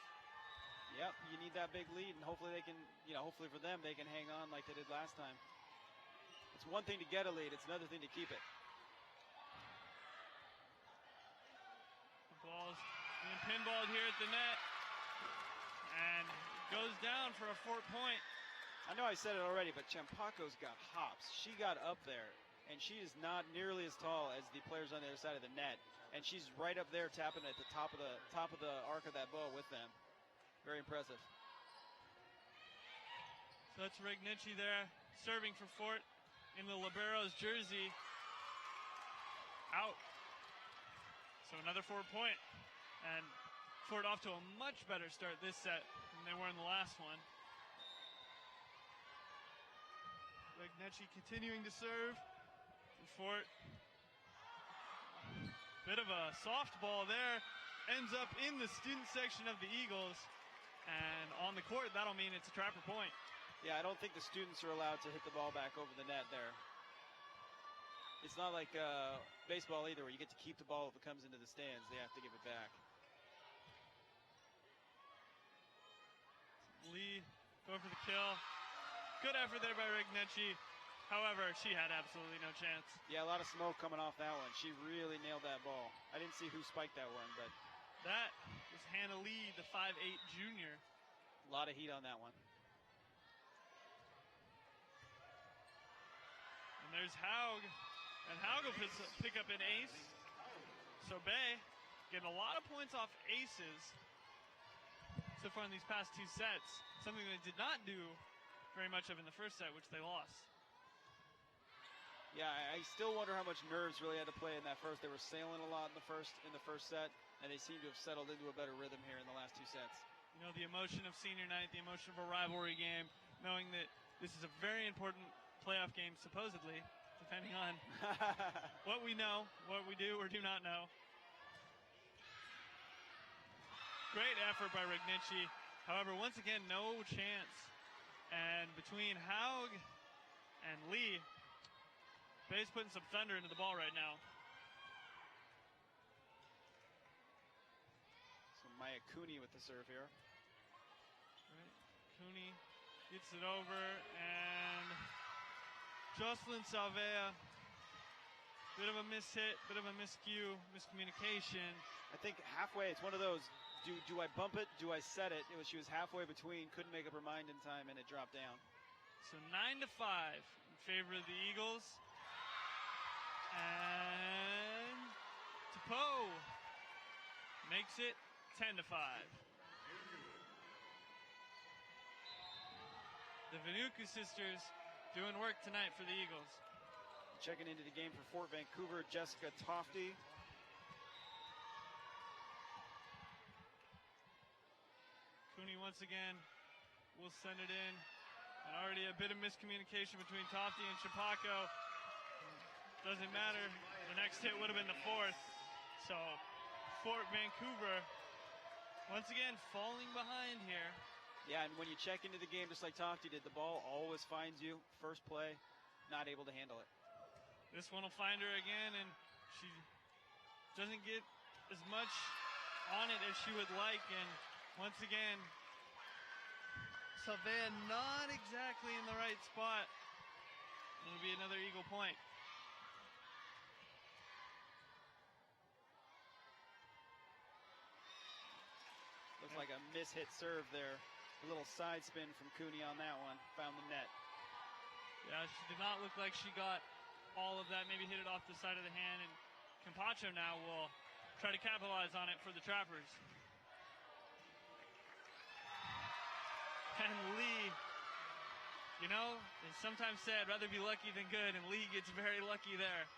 Yep, you need that big lead, and hopefully they can, hopefully for them, they can hang on like they did last time. It's one thing to get a lead, it's another thing to keep it. Ball's being pinballed here at the net. And goes down for a Fort point. I know I said it already, but Champaco's got hops. She got up there, and she is not nearly as tall as the players on the other side of the net. And she's right up there tapping at the top of the arc of that ball with them. Very impressive. So that's Regnici there, serving for Fort in the libero's jersey. Out. So another 4 point. And Fort off to a much better start this set than they were in the last one. Regnici continuing to serve for Fort. Bit of a soft ball there. Ends up in the student section of the Eagles. And on the court, that'll mean it's a Trapper point. Yeah, I don't think the students are allowed to hit the ball back over the net there. It's not like baseball either, where you get to keep the ball if it comes into the stands. They have to give it back. Lee going for the kill. Good effort there by Regnici. However, she had absolutely no chance. Yeah, a lot of smoke coming off that one. She really nailed that ball. I didn't see who spiked that one, but that was Hannah Lee, the 5'8 junior. A lot of heat on that one. And there's Haug. And Haug will pick up an ace. So Bay getting a lot of points off aces so far in these past two sets. Something they did not do very much of in the first set, which they lost. Yeah, I still wonder how much nerves really had to play in that first. They were sailing a lot in the first set, and they seem to have settled into a better rhythm here in the last two sets. You know, the emotion of senior night, the emotion of a rivalry game, knowing that this is a very important playoff game, supposedly, depending on what we know, what we do or do not know. Great effort by Regnici. However, once again, no chance. And between Haug and Lee, Bay's putting some thunder into the ball right now. So Maya Cooney with the serve here. Right. Cooney gets it over, and Jocelyn Salvea, bit of a mishit, bit of a miscue, miscommunication. I think halfway, it's one of those, do I bump it, do I set it? She was halfway between, couldn't make up her mind in time, and it dropped down. So 9-5 in favor of the Eagles. And Tepeau makes it 10-5. The Vanuku sisters doing work tonight for the Eagles. Checking into the game for Fort Vancouver, Jessica Tofty. Cooney once again will send it in. And already a bit of miscommunication between Tofty and Chapaco. Doesn't matter. The next hit would have been the fourth. So Fort Vancouver once again falling behind here. Yeah, and when you check into the game just like Tofty did, the ball always finds you. First play, not able to handle it. This one will find her again, and she doesn't get as much on it as she would like. And once again, Salvea not exactly in the right spot. It'll be another Eagle point. Looks like a mishit serve there. A little side spin from Cooney on that one. Found the net. Yeah, she did not look like she got all of that. Maybe hit it off the side of the hand. And Campacho now will try to capitalize on it for the Trappers. And Lee, you know, they sometimes say I'd rather be lucky than good, and Lee gets very lucky there.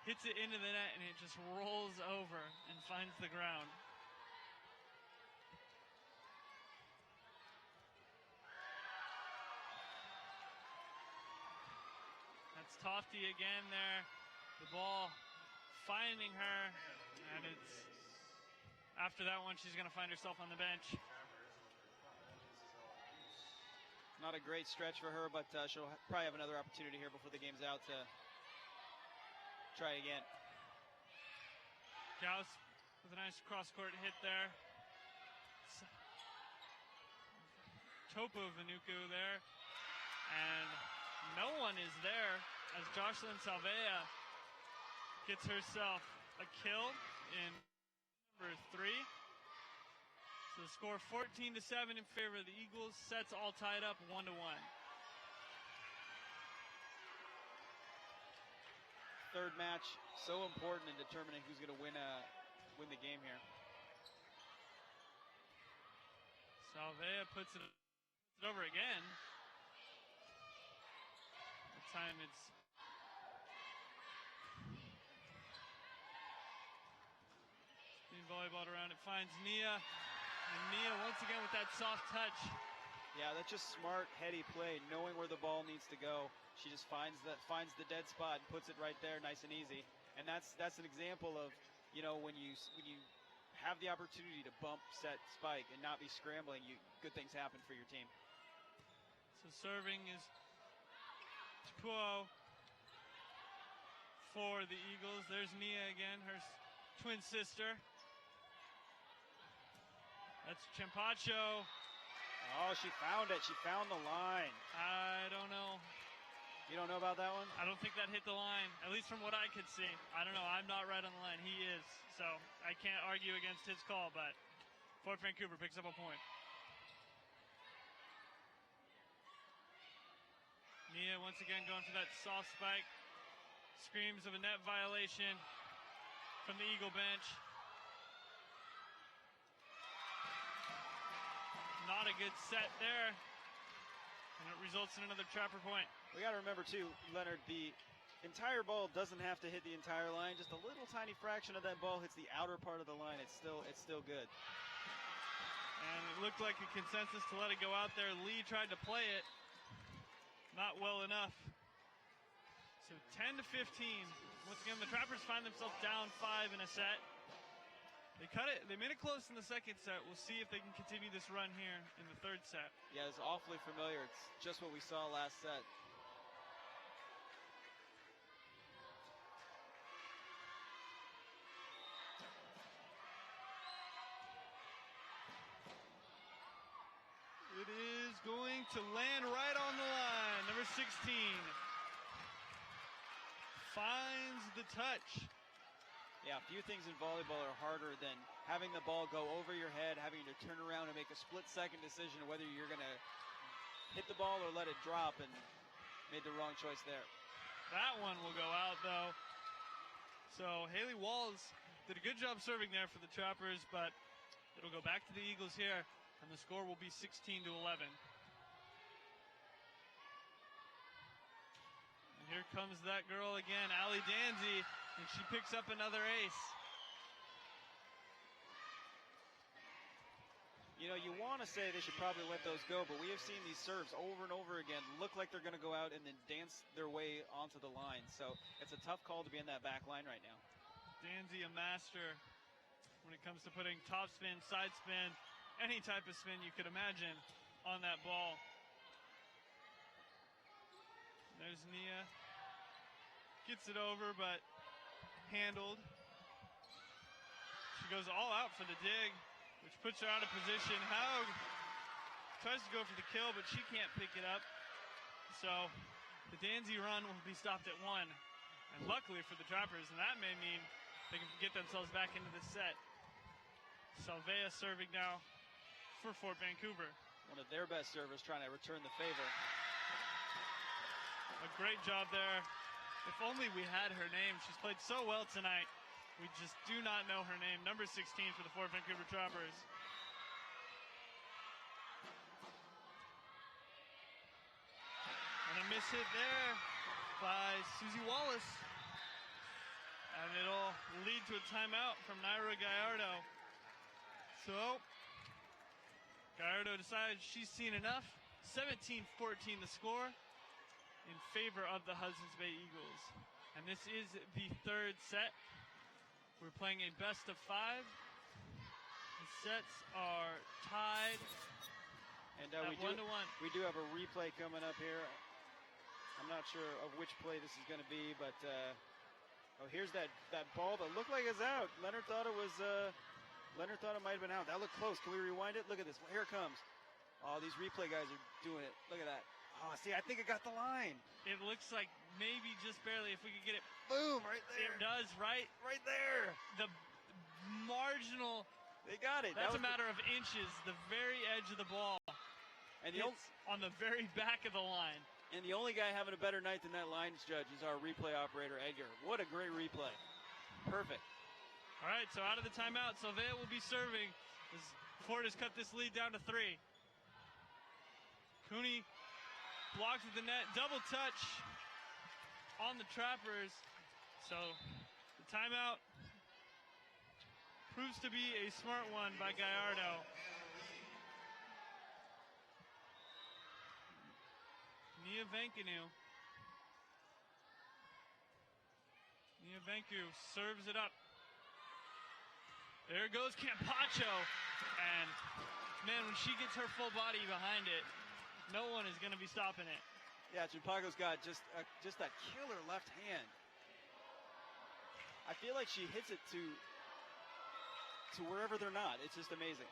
Hits it into the net, and it just rolls over and finds the ground. That's Tofty again there. The ball finding her, and it's after that one, she's going to find herself on the bench. Not a great stretch for her, but she'll probably have another opportunity here before the game's out to try again. Gauss with a nice cross-court hit there. Topo Vanuku there. And no one is there as Jocelyn Salvea gets herself a kill in Number 3. So the score 14-7 in favor of the Eagles. Sets all tied up 1-1. Third match, so important in determining who's going to win the game here. Salvea puts it over again. This time it's being volleyballed around. It finds Nia. And Nia once again with that soft touch. Yeah, that's just smart, heady play, knowing where the ball needs to go. She just finds the dead spot and puts it right there, nice and easy. And that's an example of, when you have the opportunity to bump, set, spike, and not be scrambling, good things happen for your team. So serving is Tupuo for the Eagles. There's Nia again, her twin sister. That's Champacho. Oh, she found it. She found the line. I don't know. You don't know about that one? I don't think that hit the line, at least from what I could see. I don't know. I'm not right on the line. He is. So I can't argue against his call, but Fort Vancouver picks up a point. Nia once again going for that soft spike. Screams of a net violation from the Eagle bench. Not a good set there. And it results in another Trapper point. We got to remember, too, Leonard, the entire ball doesn't have to hit the entire line. Just a little tiny fraction of that ball hits the outer part of the line. It's still good. And it looked like a consensus to let it go out there. Lee tried to play it. Not well enough. So 10-15. Once again, the Trappers find themselves down 5 in a set. They cut it. They made it close in the second set. We'll see if they can continue this run here in the third set. Yeah, it's awfully familiar. It's just what we saw last set. It is going to land right on the line. Number 16 finds the touch. Yeah, few things in volleyball are harder than having the ball go over your head, having to turn around and make a split-second decision of whether you're going to hit the ball or let it drop, and made the wrong choice there. That one will go out, though. So Haley Walls did a good job serving there for the Trappers, but it'll go back to the Eagles here, and the score will be 16-11. And here comes that girl again, Allie Danzy. And she picks up another ace. You want to say they should probably let those go, but we have seen these serves over and over again look like they're going to go out and then dance their way onto the line. So it's a tough call to be in that back line right now. Danzy, a master when it comes to putting top spin, side spin, any type of spin you could imagine on that ball. There's Nia. Gets it over, but handled. She goes all out for the dig, which puts her out of position. Haug tries to go for the kill, but she can't pick it up. So the Danzy run will be stopped at 1. And luckily for the Trappers, and that may mean they can get themselves back into the set. Salvea serving now for Fort Vancouver. One of their best servers trying to return the favor. A great job there. If only we had her name. She's played so well tonight. We just do not know her name. Number 16 for the Fort Vancouver Trappers. And a miss hit there by Susie Wallace. And it'll lead to a timeout from Naira Gallardo. So, Gallardo decides she's seen enough. 17-14 the score in favor of the Hudson's Bay Eagles. And this is the third set. We're playing a best of 5. The sets are tied And at we 1-1. do have a replay coming up here. I'm not sure of which play this is going to be, but here's that ball that looked like it's out. Leonard thought it was. Leonard thought it might have been out. That looked close. Can we rewind it? Look at this. Here it comes. Oh, these replay guys are doing it. Look at that. Oh, see, I think it got the line. It looks like maybe just barely if we could get it. Boom, right there. It does, right? Right there. The marginal. They got it. That's a matter of inches, the very edge of the ball. And on the very back of the line. And the only guy having a better night than that lines judge is our replay operator, Edgar. What a great replay. Perfect. All right, so out of the timeout, Sylvia will be serving as Ford has cut this lead down to 3. Cooney blocks at the net, double touch on the Trappers. So the timeout proves to be a smart one by Gallardo. Nia Venku serves it up. There goes Campacho. And, man, when she gets her full body behind it, no one is going to be stopping it. Yeah, Champaco's got just that killer left hand. I feel like she hits it to wherever they're not. It's just amazing.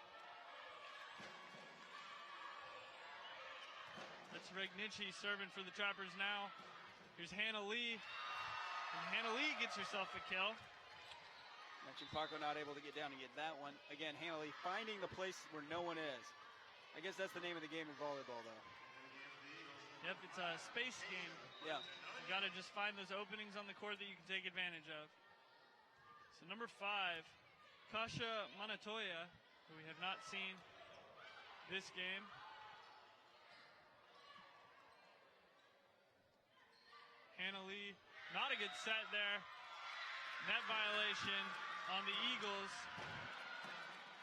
That's Regnici serving for the Trappers now. Here's Hannah Lee. And Hannah Lee gets herself a kill. Champaco not able to get down and get that one. Again, Hannah Lee finding the place where no one is. I guess that's the name of the game in volleyball, though. Yep, it's a space game. Yeah. You got to just find those openings on the court that you can take advantage of. So number 5, Kasha Manatoya, who we have not seen this game. Hannah Lee, not a good set there. Net violation on the Eagles.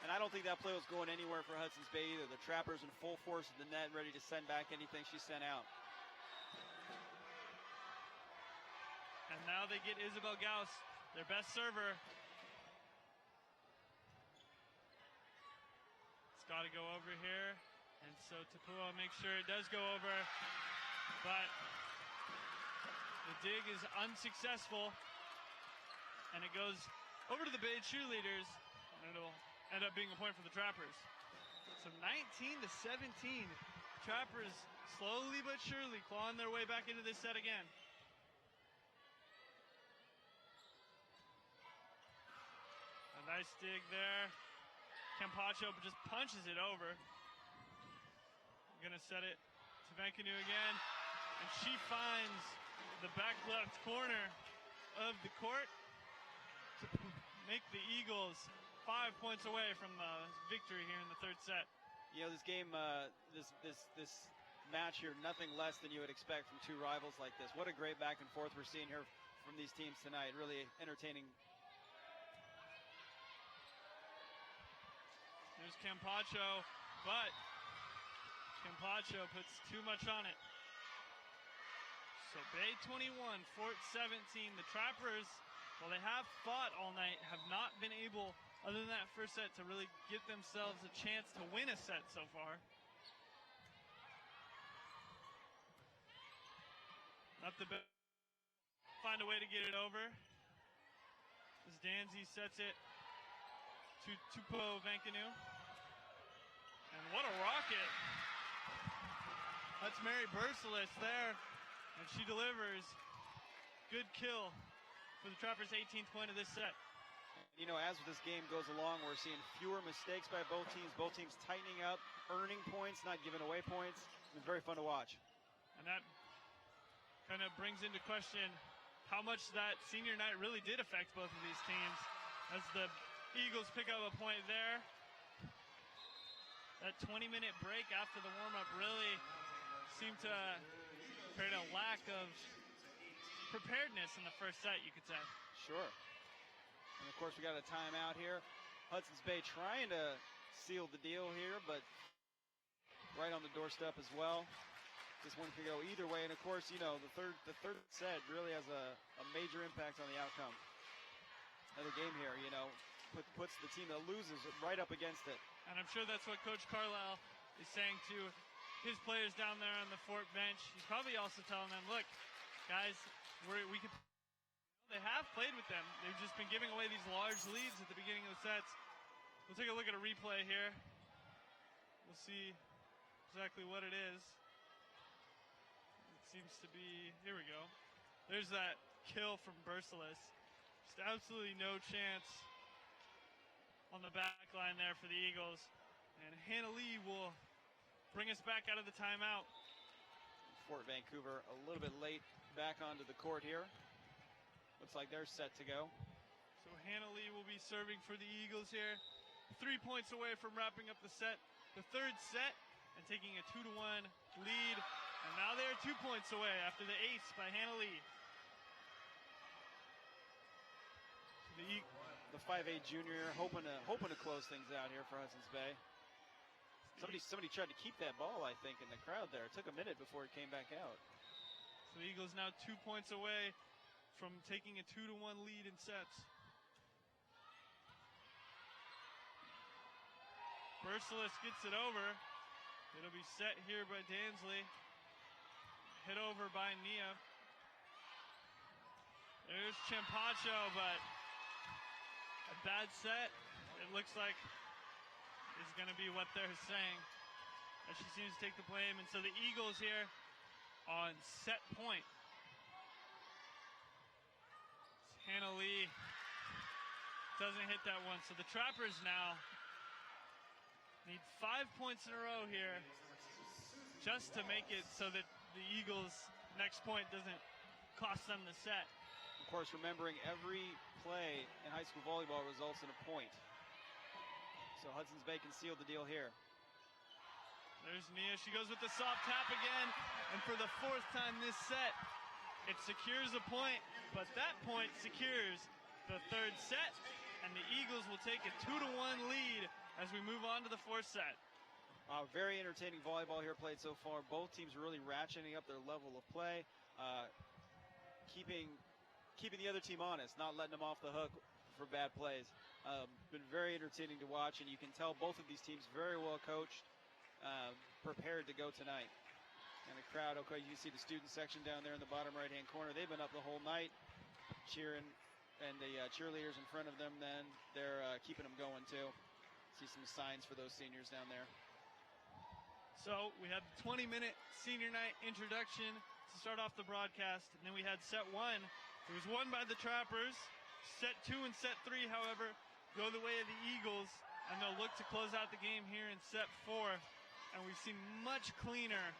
And I don't think that play was going anywhere for Hudson's Bay either. The Trappers in full force at the net, ready to send back anything she sent out. And now they get Isabel Gauss, their best server. It's got to go over here. And so Tapua makes sure it does go over. But the dig is unsuccessful. And it goes over to the Bay cheerleaders. And it'll end up being a point for the Trappers. So 19-17. Trappers slowly but surely clawing their way back into this set again. A nice dig there. Campacho just punches it over. Gonna set it to Vancouver again. And she finds the back left corner of the court to make the Eagles 5 points away from victory here in the third set. You know, this game, this match here, nothing less than you would expect from two rivals like this. What a great back and forth we're seeing here from these teams tonight. Really entertaining. There's Campacho, but Campacho puts too much on it. So Bay 21, Fort 17. The Trappers, while they have fought all night, have not been able, other than that first set, to really give themselves a chance to win a set so far. Not the best. Find a way to get it over. As Danzy sets it to Tupo Vancouver. And what a rocket. That's Mary Bersalis there. And she delivers. Good kill for the Trappers' 18th point of this set. You know, as this game goes along, we're seeing fewer mistakes by both teams tightening up, earning points, not giving away points. It's very fun to watch. And that kind of brings into question how much that senior night really did affect both of these teams. As the Eagles pick up a point there. That 20-minute break after the warm-up really seemed to create a lack of preparedness in the first set, you could say. Sure. And of course, we got a timeout here. Hudson's Bay trying to seal the deal here, but right on the doorstep as well. This one could go either way. And of course, you know, the third set really has a major impact on the outcome of the game here. You know, puts the team that loses right up against it. And I'm sure that's what Coach Carlisle is saying to his players down there on the Fort bench. He's probably also telling them, look, guys, we can. They have played with them. They've just been giving away these large leads at the beginning of the sets. We'll take a look at a replay here. We'll see exactly what it is. It seems to be, here we go. There's that kill from Bersalis. Just absolutely no chance on the back line there for the Eagles. And Hannah Lee will bring us back out of the timeout. Fort Vancouver a little bit late back onto the court here. Looks like they're set to go. So Hannah Lee will be serving for the Eagles here. 3 points away from wrapping up the set, the third set, and taking a 2-1 lead. And now they are 2 points away after the ace by Hannah Lee. The 5'8" junior hoping to close things out here for Hudson's Bay. Somebody tried to keep that ball, I think, in the crowd there. It took a minute before it came back out. So the Eagles now 2 points away from taking a 2-1 lead in sets. Bercelis gets it over. It'll be set here by Dansley. Hit over by Nia. There's Champacho, but a bad set, it looks like, is going to be what they're saying. As she seems to take the blame. And so the Eagles here on set point. Hannah Lee doesn't hit that one. So the Trappers now need 5 points in a row here just to make it so that the Eagles' next point doesn't cost them the set. Of course, remembering every play in high school volleyball results in a point. So Hudson's Bay can seal the deal here. There's Nia. She goes with the soft tap again. And for the fourth time this set, it secures a point. But that point secures the third set. And the Eagles will take a 2-1 lead as we move on to the fourth set. Very entertaining volleyball here played so far. Both teams really ratcheting up their level of play, keeping the other team honest, not letting them off the hook for bad plays. Been very entertaining to watch, and you can tell both of these teams very well coached, prepared to go tonight. And the crowd, okay, you see the student section down there in the bottom right-hand corner. They've been up the whole night cheering, and the cheerleaders in front of them, then they're keeping them going too. See some signs for those seniors down there. So we had the 20-minute senior night introduction to start off the broadcast, and then we had set one. It was won by the Trappers. Set 2 and set 3, however, go the way of the Eagles, and they'll look to close out the game here in set 4. And we've seen much cleaner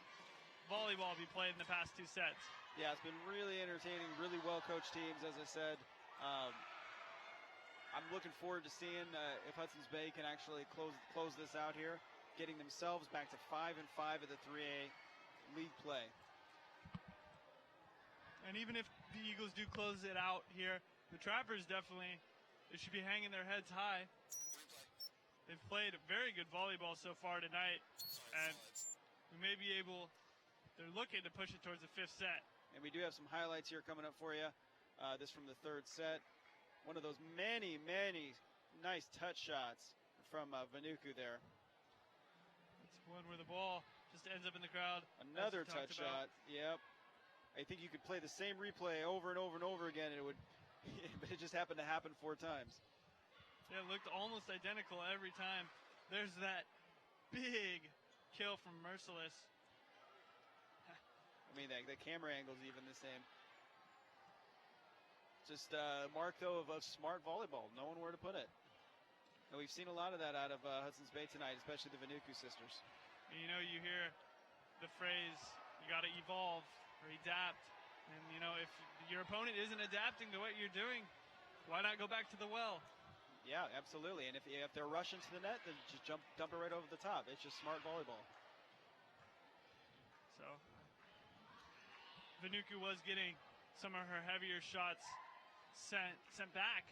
volleyball be played in the past 2 sets. Yeah, it's been really entertaining, really well-coached teams, as I said. I'm looking forward to seeing if Hudson's Bay can actually close this out here, getting themselves back to 5-5 at the 3A league play. And even if the Eagles do close it out here, the Trappers definitely, they should be hanging their heads high. They've played very good volleyball so far tonight, and we may be able, they're looking to push it towards the 5th set. And we do have some highlights here coming up for you. This from the 3rd set. One of those many nice touch shots from Vanuku there. It's one where the ball just ends up in the crowd. Another touch shot. Yep. I think you could play the same replay over and over and over again, and it would, but it just happened to happen 4 times. Yeah, it looked almost identical every time. There's that big kill from Merciless. I mean, the camera angle's even the same. Just mark, though, of smart volleyball, knowing where to put it. And we've seen a lot of that out of Hudson's Bay tonight, especially the Vanuku sisters. You know, you hear the phrase, you got to evolve or adapt. And, you know, if your opponent isn't adapting to what you're doing, why not go back to the well? Yeah, absolutely. And if they're rushing to the net, then just dump it right over the top. It's just smart volleyball. So, Vanuku was getting some of her heavier shots sent back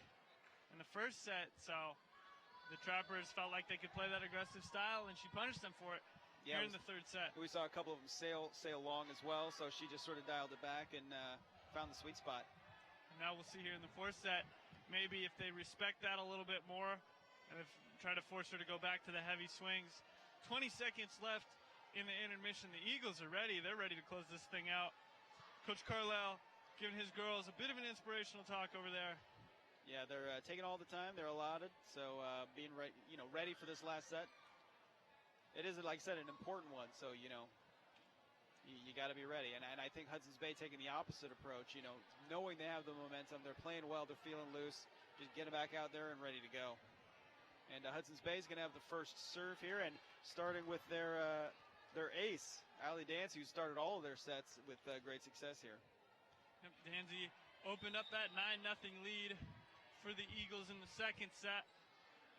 in the first set, so the Trappers felt like they could play that aggressive style, and she punished them for it here in the 3rd set. We saw a couple of them sail long as well, so she just sort of dialed it back and found the sweet spot. And now we'll see here in the 4th set, maybe if they respect that a little bit more, and try to force her to go back to the heavy swings. 20 seconds left in the intermission. The Eagles are ready. They're ready to close this thing out. Coach Carlisle giving his girls a bit of an inspirational talk over there. Yeah, they're taking all the time they're allotted, so being ready for this last set. It is, like I said, an important one, so, you know, you got to be ready. And I think Hudson's Bay taking the opposite approach, you know, knowing they have the momentum, they're playing well, they're feeling loose, just get them back out there and ready to go. And Hudson's Bay is going to have the first serve here, and starting with their ace, Allie Dance, who started all of their sets with great success here. Yep, Danzy opened up that 9-0 lead for the Eagles in the second set.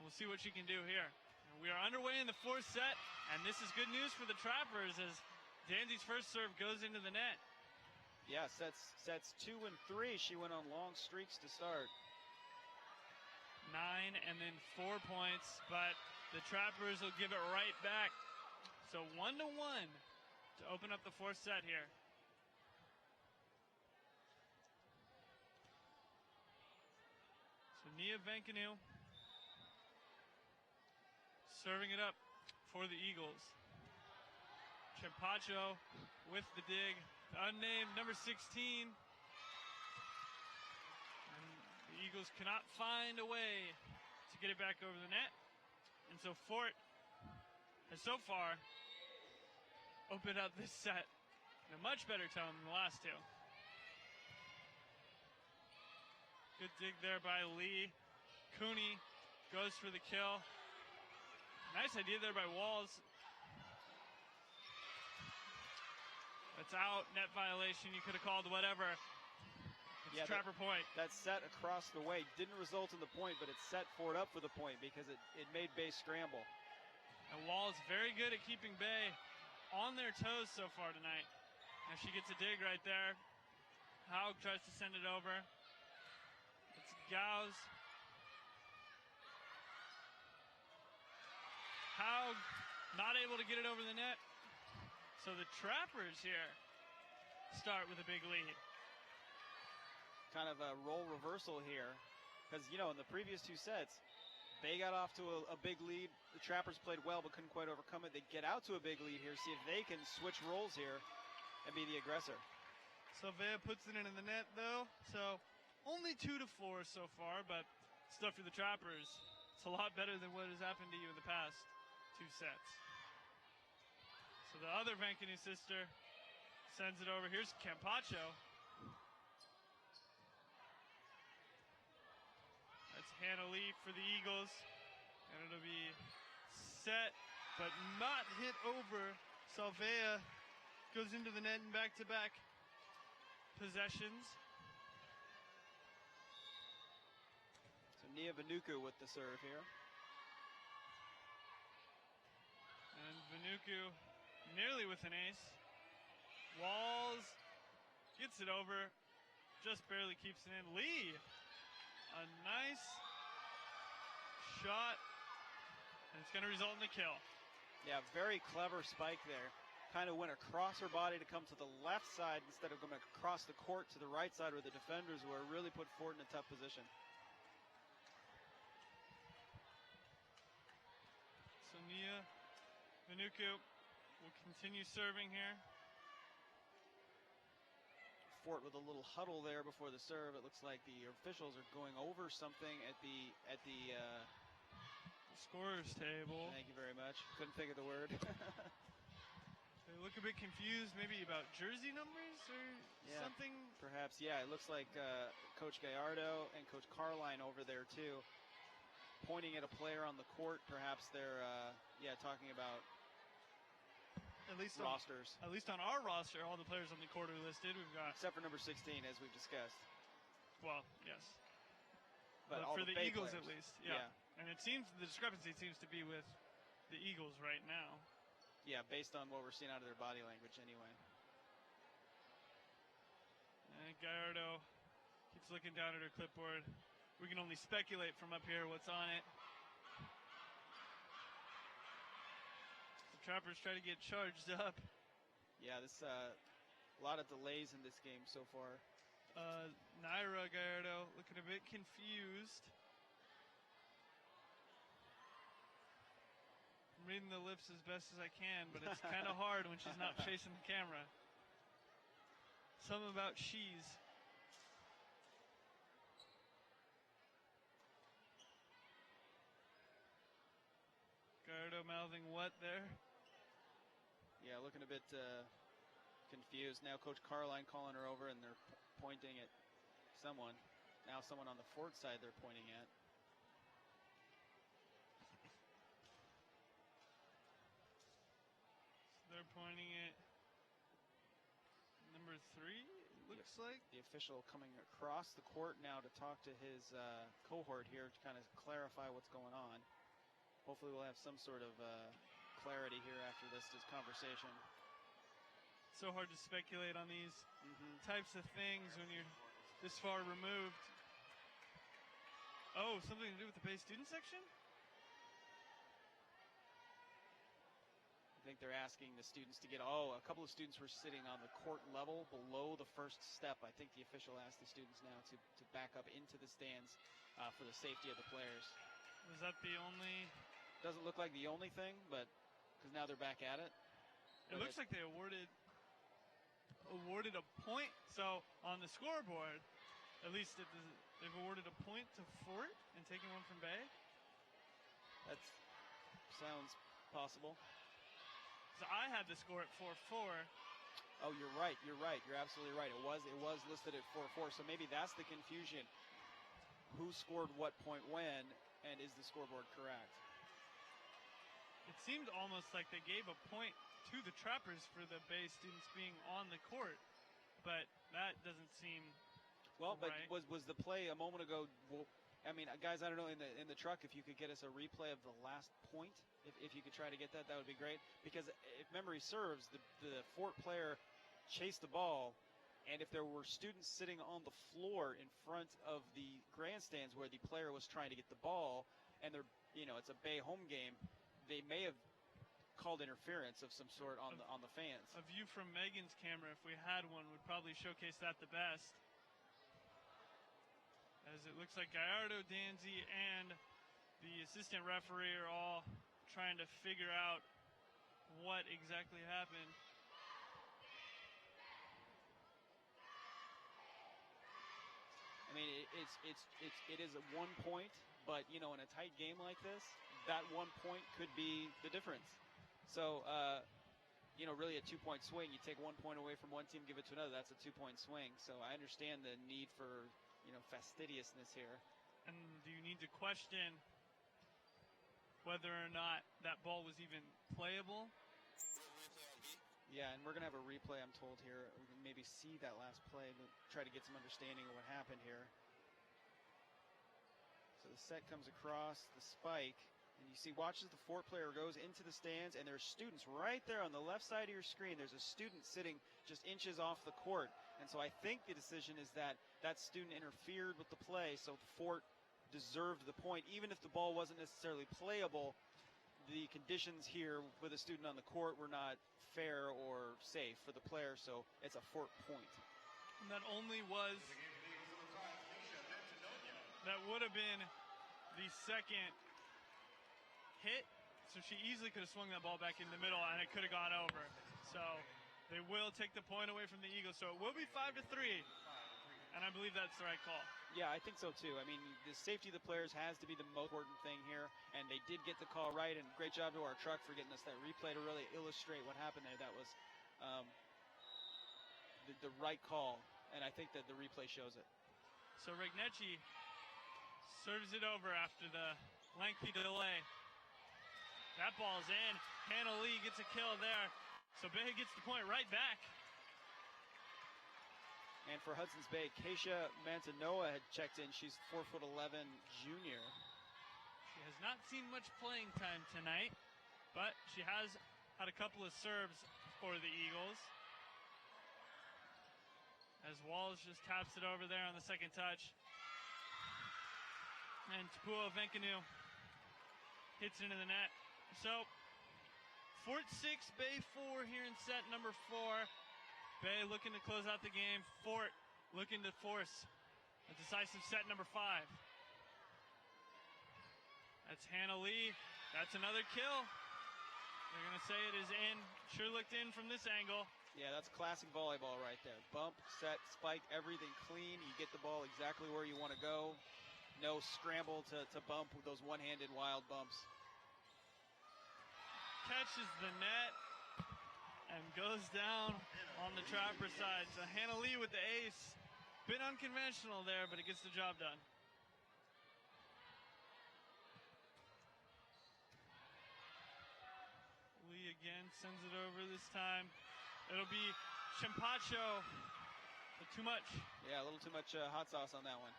We'll see what she can do here. We are underway in the fourth set, and this is good news for the Trappers as Danzy's first serve goes into the net. Yeah, sets 2 and 3. She went on long streaks to start. 9 and then 4 points, but the Trappers will give it right back. So 1-1 to open up the fourth set here. So Nia Vancouver serving it up for the Eagles. Champacho with the dig. Unnamed number 16. Eagles cannot find a way to get it back over the net. And so Fort has so far opened up this set in a much better tone than the last two. Good dig there by Lee. Cooney goes for the kill. Nice idea there by Walls. That's out, net violation. You could have called whatever. It's Trapper point. That set across the way didn't result in the point, but it set Ford up for the point because it made Bay scramble. And Wall's very good at keeping Bay on their toes so far tonight. Now she gets a dig right there. Haug tries to send it over. It's Gauss. Haug not able to get it over the net. So the Trappers here start with a big lead. Kind of a role reversal here because, you know, in the previous two sets, Bay got off to a big lead. The Trappers played well but couldn't quite overcome it. They get out to a big lead here, see if they can switch roles here and be the aggressor. Salvea puts it into the net, though. So only 2-4 so far, but stuff for the Trappers. It's a lot better than what has happened to you in the past two sets. So the other Vancouver sister sends it over. Here's Campacho. That's Hannah Lee for the Eagles. And it'll be set, but not hit over. Salvea goes into the net in back-to-back possessions. So Nia Vanuku with the serve here. And Vanuku nearly with an ace. Walls gets it over, just barely keeps it in. Lee, a nice shot, and it's going to result in the kill. Yeah, very clever spike there. Kind of went across her body to come to the left side instead of going across the court to the right side where the defenders were. Really put Fort in a tough position. So Nia Vanuku will continue serving here. Fort with a little huddle there before the serve. It looks like the officials are going over something at the scorer's table. Thank you very much. Couldn't think of the word. They look a bit confused, maybe about jersey numbers or something. Perhaps, yeah. It looks like Coach Gallardo and Coach Carline over there too, pointing at a player on the court. Perhaps they're talking about rosters. At least on our roster, all the players on the court are listed. We've got except for number 16, as we've discussed. Well, yes. But for the Eagles, players. at least, yeah. And it seems the discrepancy seems to be with the Eagles right now. Yeah, based on what we're seeing out of their body language, anyway. And Gallardo keeps looking down at her clipboard. We can only speculate from up here what's on it. The Trappers try to get charged up. Yeah, this a lot of delays in this game so far. Naira Gallardo looking a bit confused. I'm reading the lips as best as I can, but it's kind of hard when she's not facing the camera. Something about she's. Gallardo mouthing what there? Yeah, looking a bit confused. Now Coach Carline calling her over, and they're pointing at someone. Now someone on the Fort side they're pointing at. pointing it. Number 3, looks like. The official coming across the court now to talk to his cohort here to kind of clarify what's going on. Hopefully we'll have some sort of clarity here after this conversation. So hard to speculate on these types of things when you're this far removed. Oh, something to do with the Bay student section? I think they're asking the students to get, a couple of students were sitting on the court level below the first step. I think the official asked the students now to back up into the stands for the safety of the players. Was that the only? Doesn't look like the only thing, but because now they're back at it. It looks like they awarded a point. So on the scoreboard, at least they've awarded a point to Fort and taken one from Bay. That sounds possible. So I had the score at 4-4. Oh, you're right. You're absolutely right. It was listed at 4-4. So maybe that's the confusion. Who scored what point when, and is the scoreboard correct? It seemed almost like they gave a point to the Trappers for the Bay students being on the court, but that doesn't seem well. right. But was the play a moment ago? Well, I mean, guys, I don't know in the truck if you could get us a replay of the last point. If you could try to get that would be great. Because if memory serves, the Fort player chased the ball, and if there were students sitting on the floor in front of the grandstands where the player was trying to get the ball, and it's a Bay home game, they may have called interference of some sort on the fans. A view from Megan's camera, if we had one, would probably showcase that the best. As it looks like Gallardo, Danzy, and the assistant referee are all trying to figure out what exactly happened. I mean, it is a 1 point, but in a tight game like this, that 1 point could be the difference. So, really a 2-point swing. You take 1 point away from one team, give it to another. That's a 2-point swing. So I understand the need for fastidiousness here. And do you need to question whether or not that ball was even playable? Yeah, and we're going to have a replay, I'm told, here. We can maybe see that last play, but try to get some understanding of what happened here. So the set comes across, the spike, and you see, watch as the Fort player goes into the stands, and there's students right there on the left side of your screen. There's a student sitting just inches off the court. And so I think the decision is that that student interfered with the play, so Fort deserved the point. Even if the ball wasn't necessarily playable, the conditions here with a student on the court were not fair or safe for the player, so it's a Fort point. And that only was, that would have been the second hit, so she easily could have swung that ball back in the middle and it could have gone over. So they will take the point away from the Eagles, so it will be 5-3, and I believe that's the right call. Yeah, I think so too. I mean, the safety of the players has to be the most important thing here, and they did get the call right, and great job to our truck for getting us that replay to really illustrate what happened there. That was the right call, and I think that the replay shows it. So Regnecci serves it over after the lengthy delay. That ball's in. Hannah Lee gets a kill there. So Bay gets the point right back. And for Hudson's Bay, Keisha Mantanoa had checked in. She's 4'11" junior. She has not seen much playing time tonight, but she has had a couple of serves for the Eagles. As Walls just taps it over there on the second touch. And Tapua Venkanu hits it into the net. So, Fort 6, Bay 4 here in set number 4. Bay looking to close out the game. Fort looking to force a decisive set number 5. That's Hannah Lee. That's another kill. They're going to say it is in. Sure looked in from this angle. Yeah, that's classic volleyball right there. Bump, set, spike, everything clean. You get the ball exactly where you want to go. No scramble to bump with those one-handed wild bumps. Catches the net and goes down on the Trapper side. So Hannah Lee with the ace. Bit unconventional there, but it gets the job done. Lee again sends it over this time. It'll be Chimpacho. But too much. Yeah, a little too much hot sauce on that one.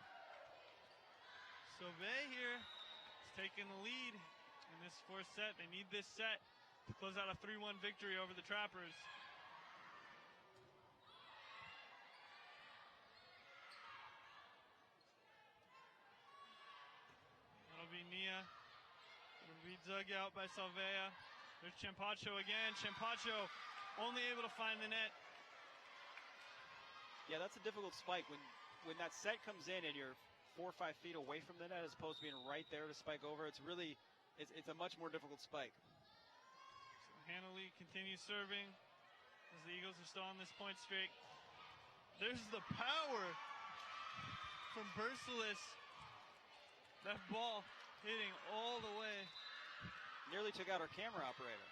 Sauvé here is taking the lead in this fourth set. They need this set to close out a 3-1 victory over the Trappers. That'll be Nia. It'll be dug out by Salvea. There's Chimpacho again. Chimpacho only able to find the net. Yeah, that's a difficult spike when that set comes in and you're 4 or 5 feet away from the net as opposed to being right there to spike over. It's a much more difficult spike. So Hannah Lee continues serving as the Eagles are still on this point streak. There's the power from Bercelis. That ball hitting all the way. Nearly took out our camera operator.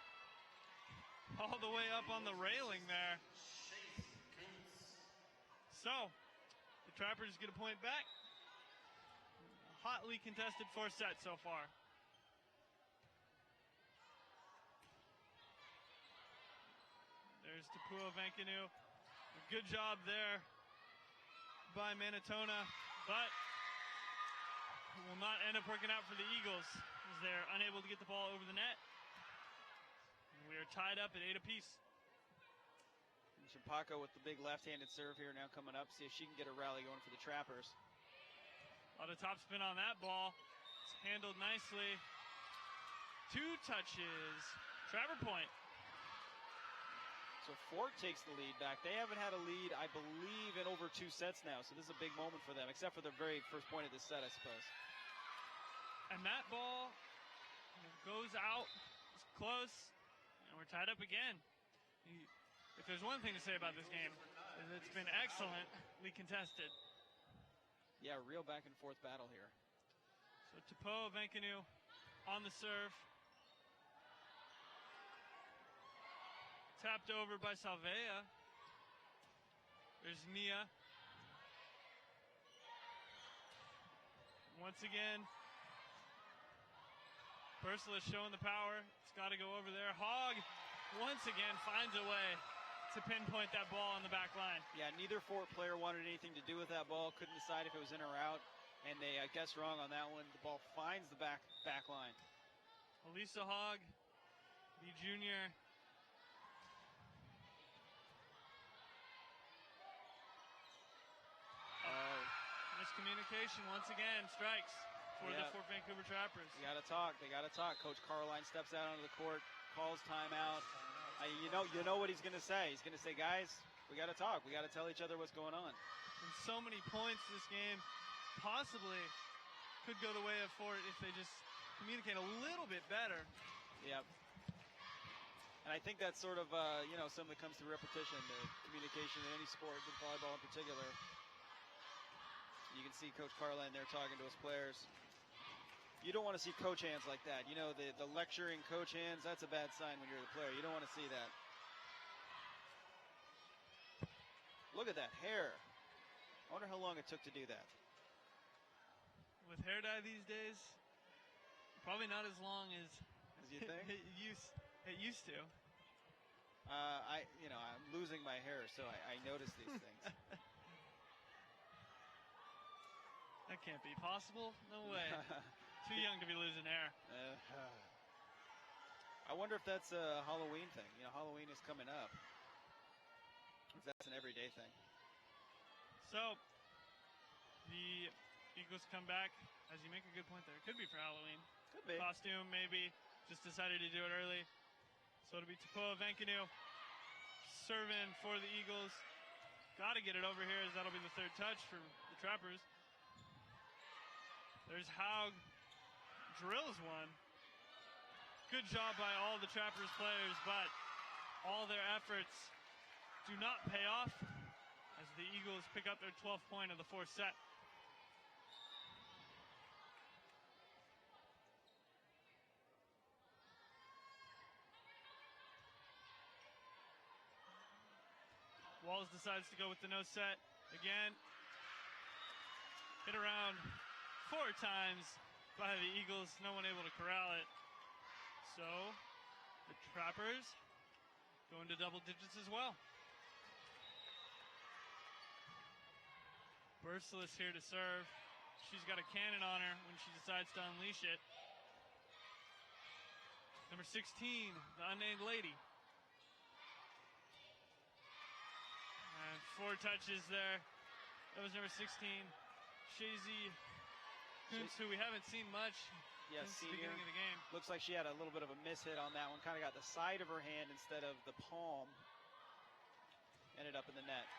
All the way up on the railing there. So, the Trappers get a point back. A hotly contested fourth set so far. There's Tapua Vankanu. A good job there by Manitona, but it will not end up working out for the Eagles as they're unable to get the ball over the net. And we are tied up at 8 apiece. Chimpaco with the big left-handed serve here now coming up. See if she can get a rally going for the Trappers. A lot of topspin on that ball. It's handled nicely. 2 touches. Trapper point. So Fort takes the lead back. They haven't had a lead, I believe, in over 2 sets now. So this is a big moment for them, except for the very first point of this set, I suppose. And that ball goes out. It's close. And we're tied up again. If there's one thing to say about this game, is it's been excellently contested. Yeah, real back and forth battle here. So Tapua Vankanu on the serve. Tapped over by Salvea. There's Nia. Once again, Bercelis showing the power. It's got to go over there. Hogg once again finds a way to pinpoint that ball on the back line. Yeah, neither Fort player wanted anything to do with that ball. Couldn't decide if it was in or out. And they, I guess, wrong on that one. The ball finds the back line. Elisa Hogg, the junior. Miscommunication once again. Strikes for the Fort Vancouver Trappers. They got to talk. They got to talk. Coach Carline steps out onto the court, calls timeout. You know what he's going to say. He's going to say, guys, we got to talk. We got to tell each other what's going on. And so many points this game possibly could go the way of Fort if they just communicate a little bit better. Yep. And I think that's sort of, something that comes through repetition, the communication in any sport, but volleyball in particular. You can see Coach Carline there talking to his players. You don't want to see coach hands like that. You know, the lecturing coach hands, that's a bad sign when you're the player. You don't want to see that. Look at that hair. I wonder how long it took to do that. With hair dye these days, probably not as long as you think? it used to. I'm losing my hair, so I notice these things. That can't be possible. No way. Too young to be losing hair. I wonder if that's a Halloween thing. You know, Halloween is coming up. If that's an everyday thing. So, the Eagles come back. As you make a good point there, it could be for Halloween. Could be. Costume, maybe. Just decided to do it early. So it'll be Tapua Vankanu serving for the Eagles. Got to get it over here as that'll be the third touch for the Trappers. There's Haug. Drills one. Good job by all the Trappers players, but all their efforts do not pay off as the Eagles pick up their 12th point of the fourth set. Walls decides to go with the no set again. Hit around 4 times by the Eagles, no one able to corral it. So the Trappers going to double digits as well. Bercelis here to serve. She's got a cannon on her when she decides to unleash it. Number 16, the unnamed lady. And 4 touches there. That was number 16, Shazy Kuntz, who we haven't seen much since the beginning of the game. Looks like she had a little bit of a miss hit on that one. Kind of got the side of her hand instead of the palm. Ended up in the net.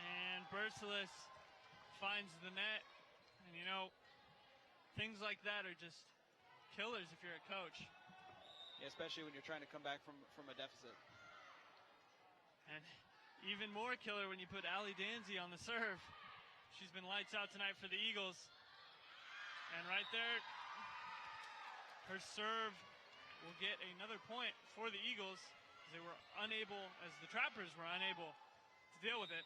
And Bercelis finds the net. And you know, things like that are just killers if you're a coach. Yeah, especially when you're trying to come back from a deficit. And even more killer when you put Allie Danzy on the serve. She's been lights out tonight for the Eagles. And right there, her serve will get another point for the Eagles. They were unable, as the Trappers were unable to deal with it.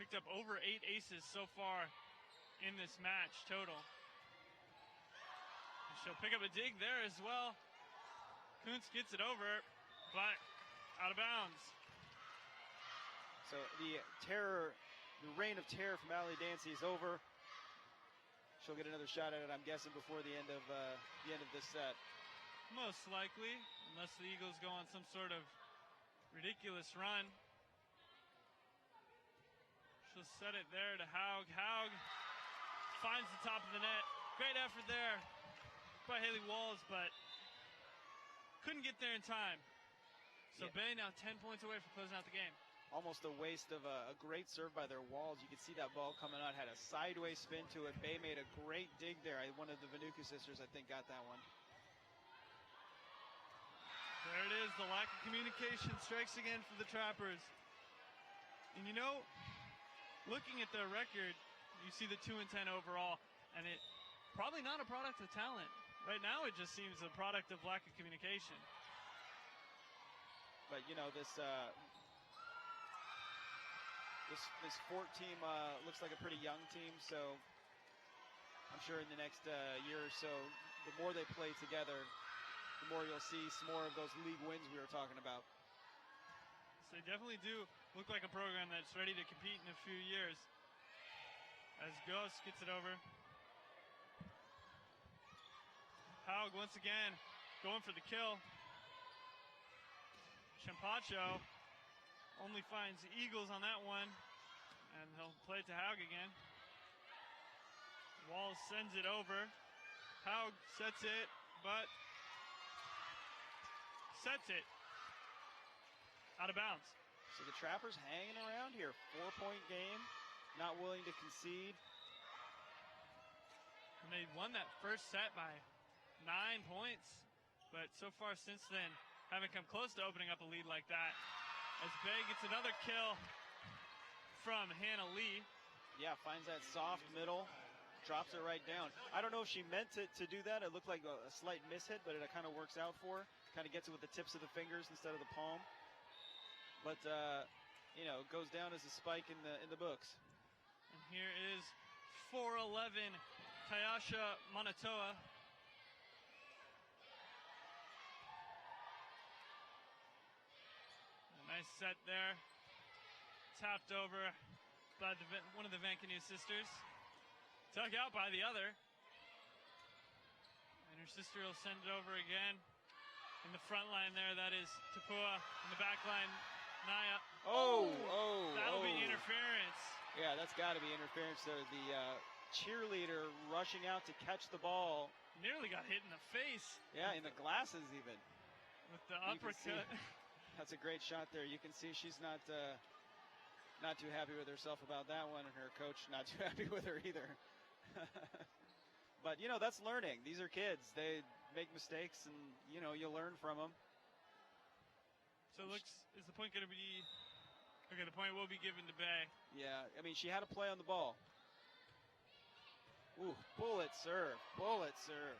Picked up over 8 aces so far in this match total. And she'll pick up a dig there as well. Kuntz gets it over, but out of bounds. So the reign of terror from Allie Dancy is over. She'll get another shot at it, I'm guessing, before the end of this set. Most likely, unless the Eagles go on some sort of ridiculous run. She'll set it there to Haug. Haug finds the top of the net. Great effort there by Haley Walls, but couldn't get there in time. So Bay now 10 points away from closing out the game. Almost a waste of a great serve by their Walls. You could see that ball coming out, had a sideways spin to it. Bay made a great dig there. One of the Vanuku sisters, I think, got that one. There it is. The lack of communication strikes again for the Trappers. And you know, looking at their record, you see the 2-10 overall, and it probably not a product of talent. Right now, it just seems a product of lack of communication. But you know, this Fort team looks like a pretty young team, so I'm sure in the next year or so, the more they play together, the more you'll see some more of those league wins we were talking about. So they definitely do look like a program that's ready to compete in a few years. As Ghost gets it over. Haug once again going for the kill. Champacho only finds the Eagles on that one, and he'll play it to Haug again. Walls sends it over. Haug sets it, but sets it out of bounds. So the Trappers hanging around here. 4-point game, not willing to concede. And they won that first set by 9 points, but so far since then, haven't come close to opening up a lead like that. As Bay gets another kill from Hannah Lee. Yeah, finds that soft middle, drops it right down. I don't know if she meant to do that. It looked like a slight miss hit, but it kind of works out for her. Kind of gets it with the tips of the fingers instead of the palm. But, you know, it goes down as a spike in the books. And here is 4'11", Kayasha Manatoa. Nice set there. Tapped over by one of the Vancouver sisters. Dug out by the other. And her sister will send it over again. In the front line there, that is Tapua. In the back line, Naya. That'll be interference. Yeah, that's got to be interference there. The cheerleader rushing out to catch the ball. Nearly got hit in the face. Yeah, in the glasses even. With the uppercut. That's a great shot there. You can see she's not too happy with herself about that one, and her coach not too happy with her either. But, you know, that's learning. These are kids. They make mistakes, and, you know, you learn from them. So it looks, is the point going to be, okay, the point will be given to Bay. Yeah, I mean, she had a play on the ball. Ooh, bullet serve, bullet serve.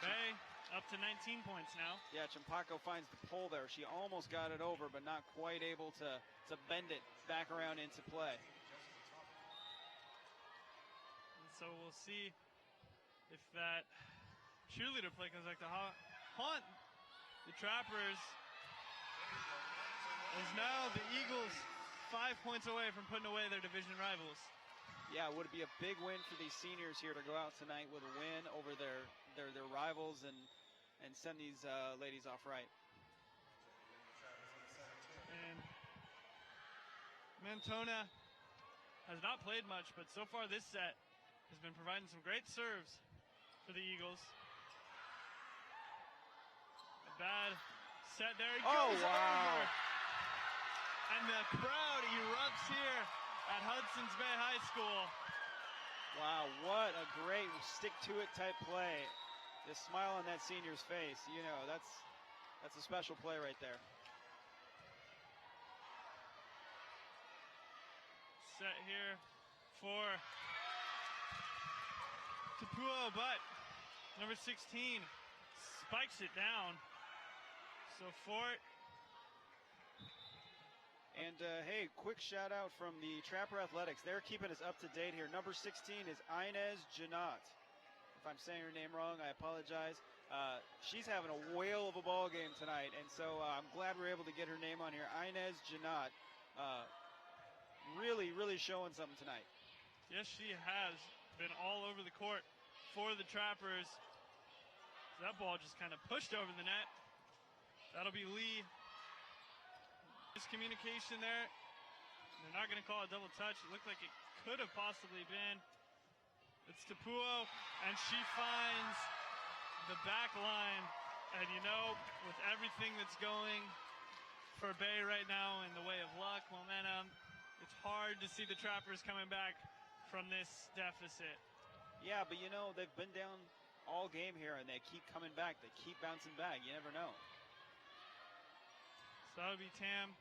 Bay up to 19 points now. Yeah, Champako finds the pole there. She almost got it over, but not quite able to bend it back around into play. So we'll see if that cheerleader play comes back to haunt the Trappers. As now the Eagles 5 points away from putting away their division rivals. Yeah, would it be a big win for these seniors here to go out tonight with a win over their rivals and send these ladies off right. And Mantona has not played much, but so far this set has been providing some great serves for the Eagles. A bad set there. He goes over. And the crowd erupts here at Hudson's Bay High School. Wow, what a great stick-to-it type play. The smile on that senior's face, you know, that's a special play right there. Set here for Tapuo, but number 16 spikes it down. So Fort. And hey, quick shout out from the Trapper Athletics. They're keeping us up to date here. Number 16 is Inez Janot. If I'm saying her name wrong, I apologize. She's having a whale of a ball game tonight, and so I'm glad we're able to get her name on here. Inez Janot. Really showing something tonight. Yes, she has been all over the court for the Trappers. So that ball just kind of pushed over the net. That'll be Lee. Miscommunication there. They're not going to call a double touch. It looked like it could have possibly been. It's Tapuo, and she finds the back line. And you know, with everything that's going for Bay right now in the way of luck, momentum, it's hard to see the Trappers coming back from this deficit. Yeah, but you know, they've been down all game here, and they keep coming back. They keep bouncing back. You never know. So that would be Tam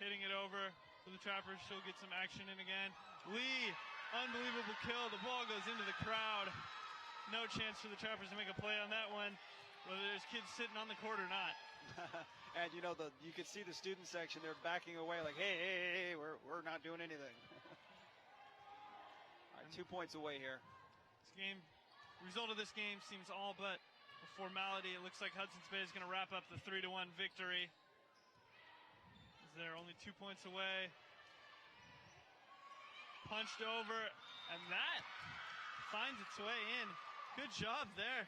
hitting it over for the Trappers. She'll get some action in again. Lee, unbelievable kill. The ball goes into the crowd. No chance for the Trappers to make a play on that one, whether there's kids sitting on the court or not. And you know, you could see the student section, they're backing away like, hey, we're not doing anything. All right, 2 points away here. This game, result of this game seems all but a formality. It looks like Hudson's Bay is going to wrap up the 3-1 victory. They're only 2 points away. Punched over, and that finds its way in. Good job there.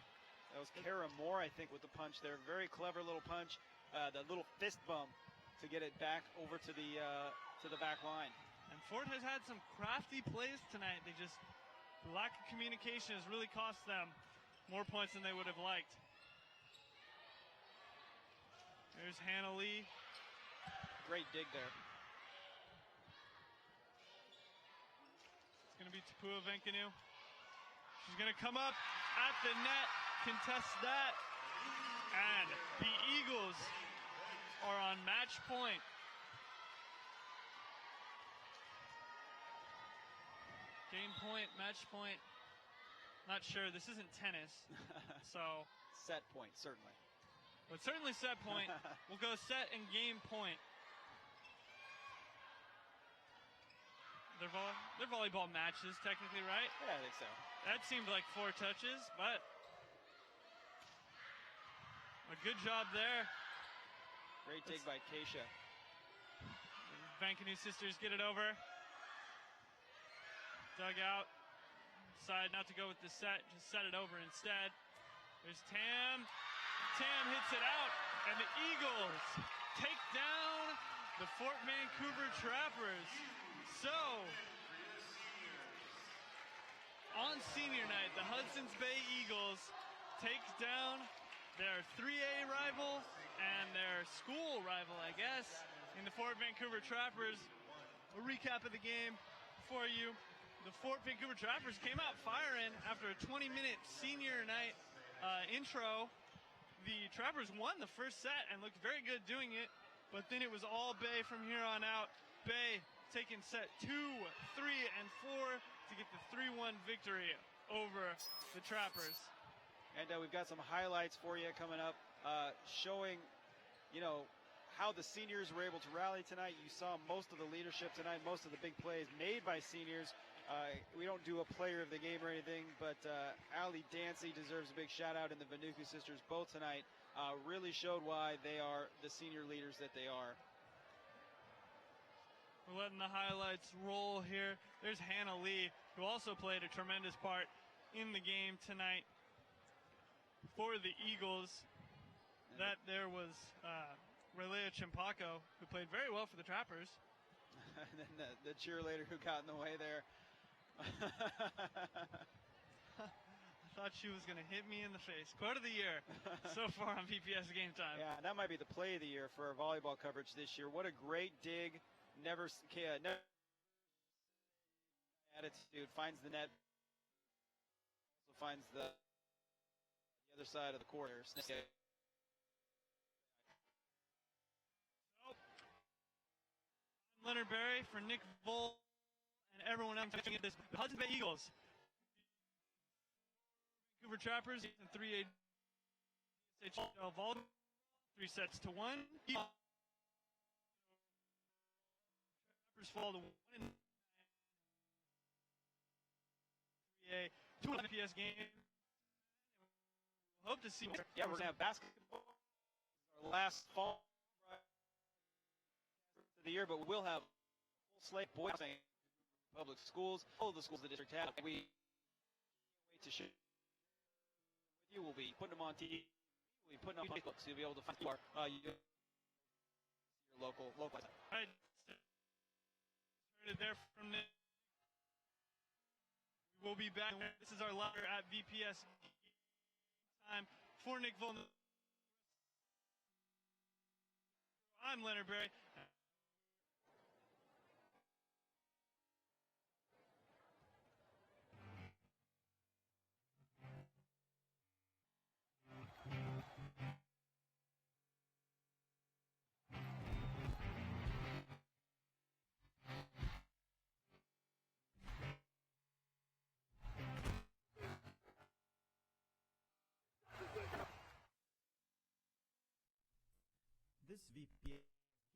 That was Kara Moore, I think, with the punch there. Very clever little punch. That little fist bump to get it back over to the back line. And Fort has had some crafty plays tonight. The lack of communication has really cost them more points than they would have liked. There's Hannah Lee. Great dig there. It's going to be Tapuo Venkanu. She's going to come up at the net, contest that, and the Eagles are on match point. Game point, match point. Not sure. This isn't tennis, so. Set point, certainly. But certainly set point. We'll go set and game point. They're volleyball matches, technically, right? Yeah, I think so. That seemed like 4 touches, but a good job there. Great dig by Keisha. Vancouver sisters get it over. Dug out. Decide not to go with the set, just set it over instead. There's Tam. Tam hits it out, and the Eagles take down the Fort Vancouver Trappers. So, on senior night, the Hudson's Bay Eagles take down their 3A rival and their school rival, I guess, in the Fort Vancouver Trappers. A recap of the game for you. The Fort Vancouver Trappers came out firing after a 20-minute senior night intro. The Trappers won the first set and looked very good doing it, but then it was all Bay from here on out. Bay taking set 2, 3, and 4 to get the 3-1 victory over the Trappers. And we've got some highlights for you coming up, showing, you know, how the seniors were able to rally tonight. You saw most of the leadership tonight, most of the big plays made by seniors. We don't do a player of the game or anything, but Allie Dancy deserves a big shout out, and the Vanuku sisters both tonight really showed why they are the senior leaders that they are. We're letting the highlights roll here. There's Hannah Lee, who also played a tremendous part in the game tonight for the Eagles. That there was Relea Chimpako, who played very well for the Trappers. And then the cheerleader who got in the way there. I thought she was going to hit me in the face. Quote of the year so far on VPS Game Time. Yeah, that might be the play of the year for our volleyball coverage this year. What a great dig. Never attitude. Finds the net. Also finds the other side of the court. Leonard Berry for Nick Vol and everyone else watching this. The Hudson Bay Eagles. Vancouver Trappers in 3A Volleyball. 3 sets to 1. Trappers fall to 1 in 3A. 2 VPS game. Hope to see more. Yeah, we're going to have basketball. Our last fall of the year, but we'll have a full slate boys and public schools, all of the schools the district has. We can't wait to share with you. We'll be putting them on TV. We'll be putting them on Facebook, so you'll be able to find your local. All right. Started there from the. We'll be back. This is our letter at VPS time for Nick Vol. I'm Leonard Berry. This VPA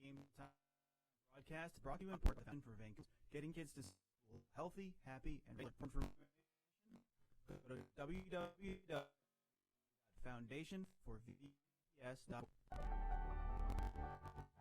Game Time broadcast is brought to you in part by Foundation for Vancouver, getting kids to school healthy, happy, and ready for information. Go to www.foundationforvps.org.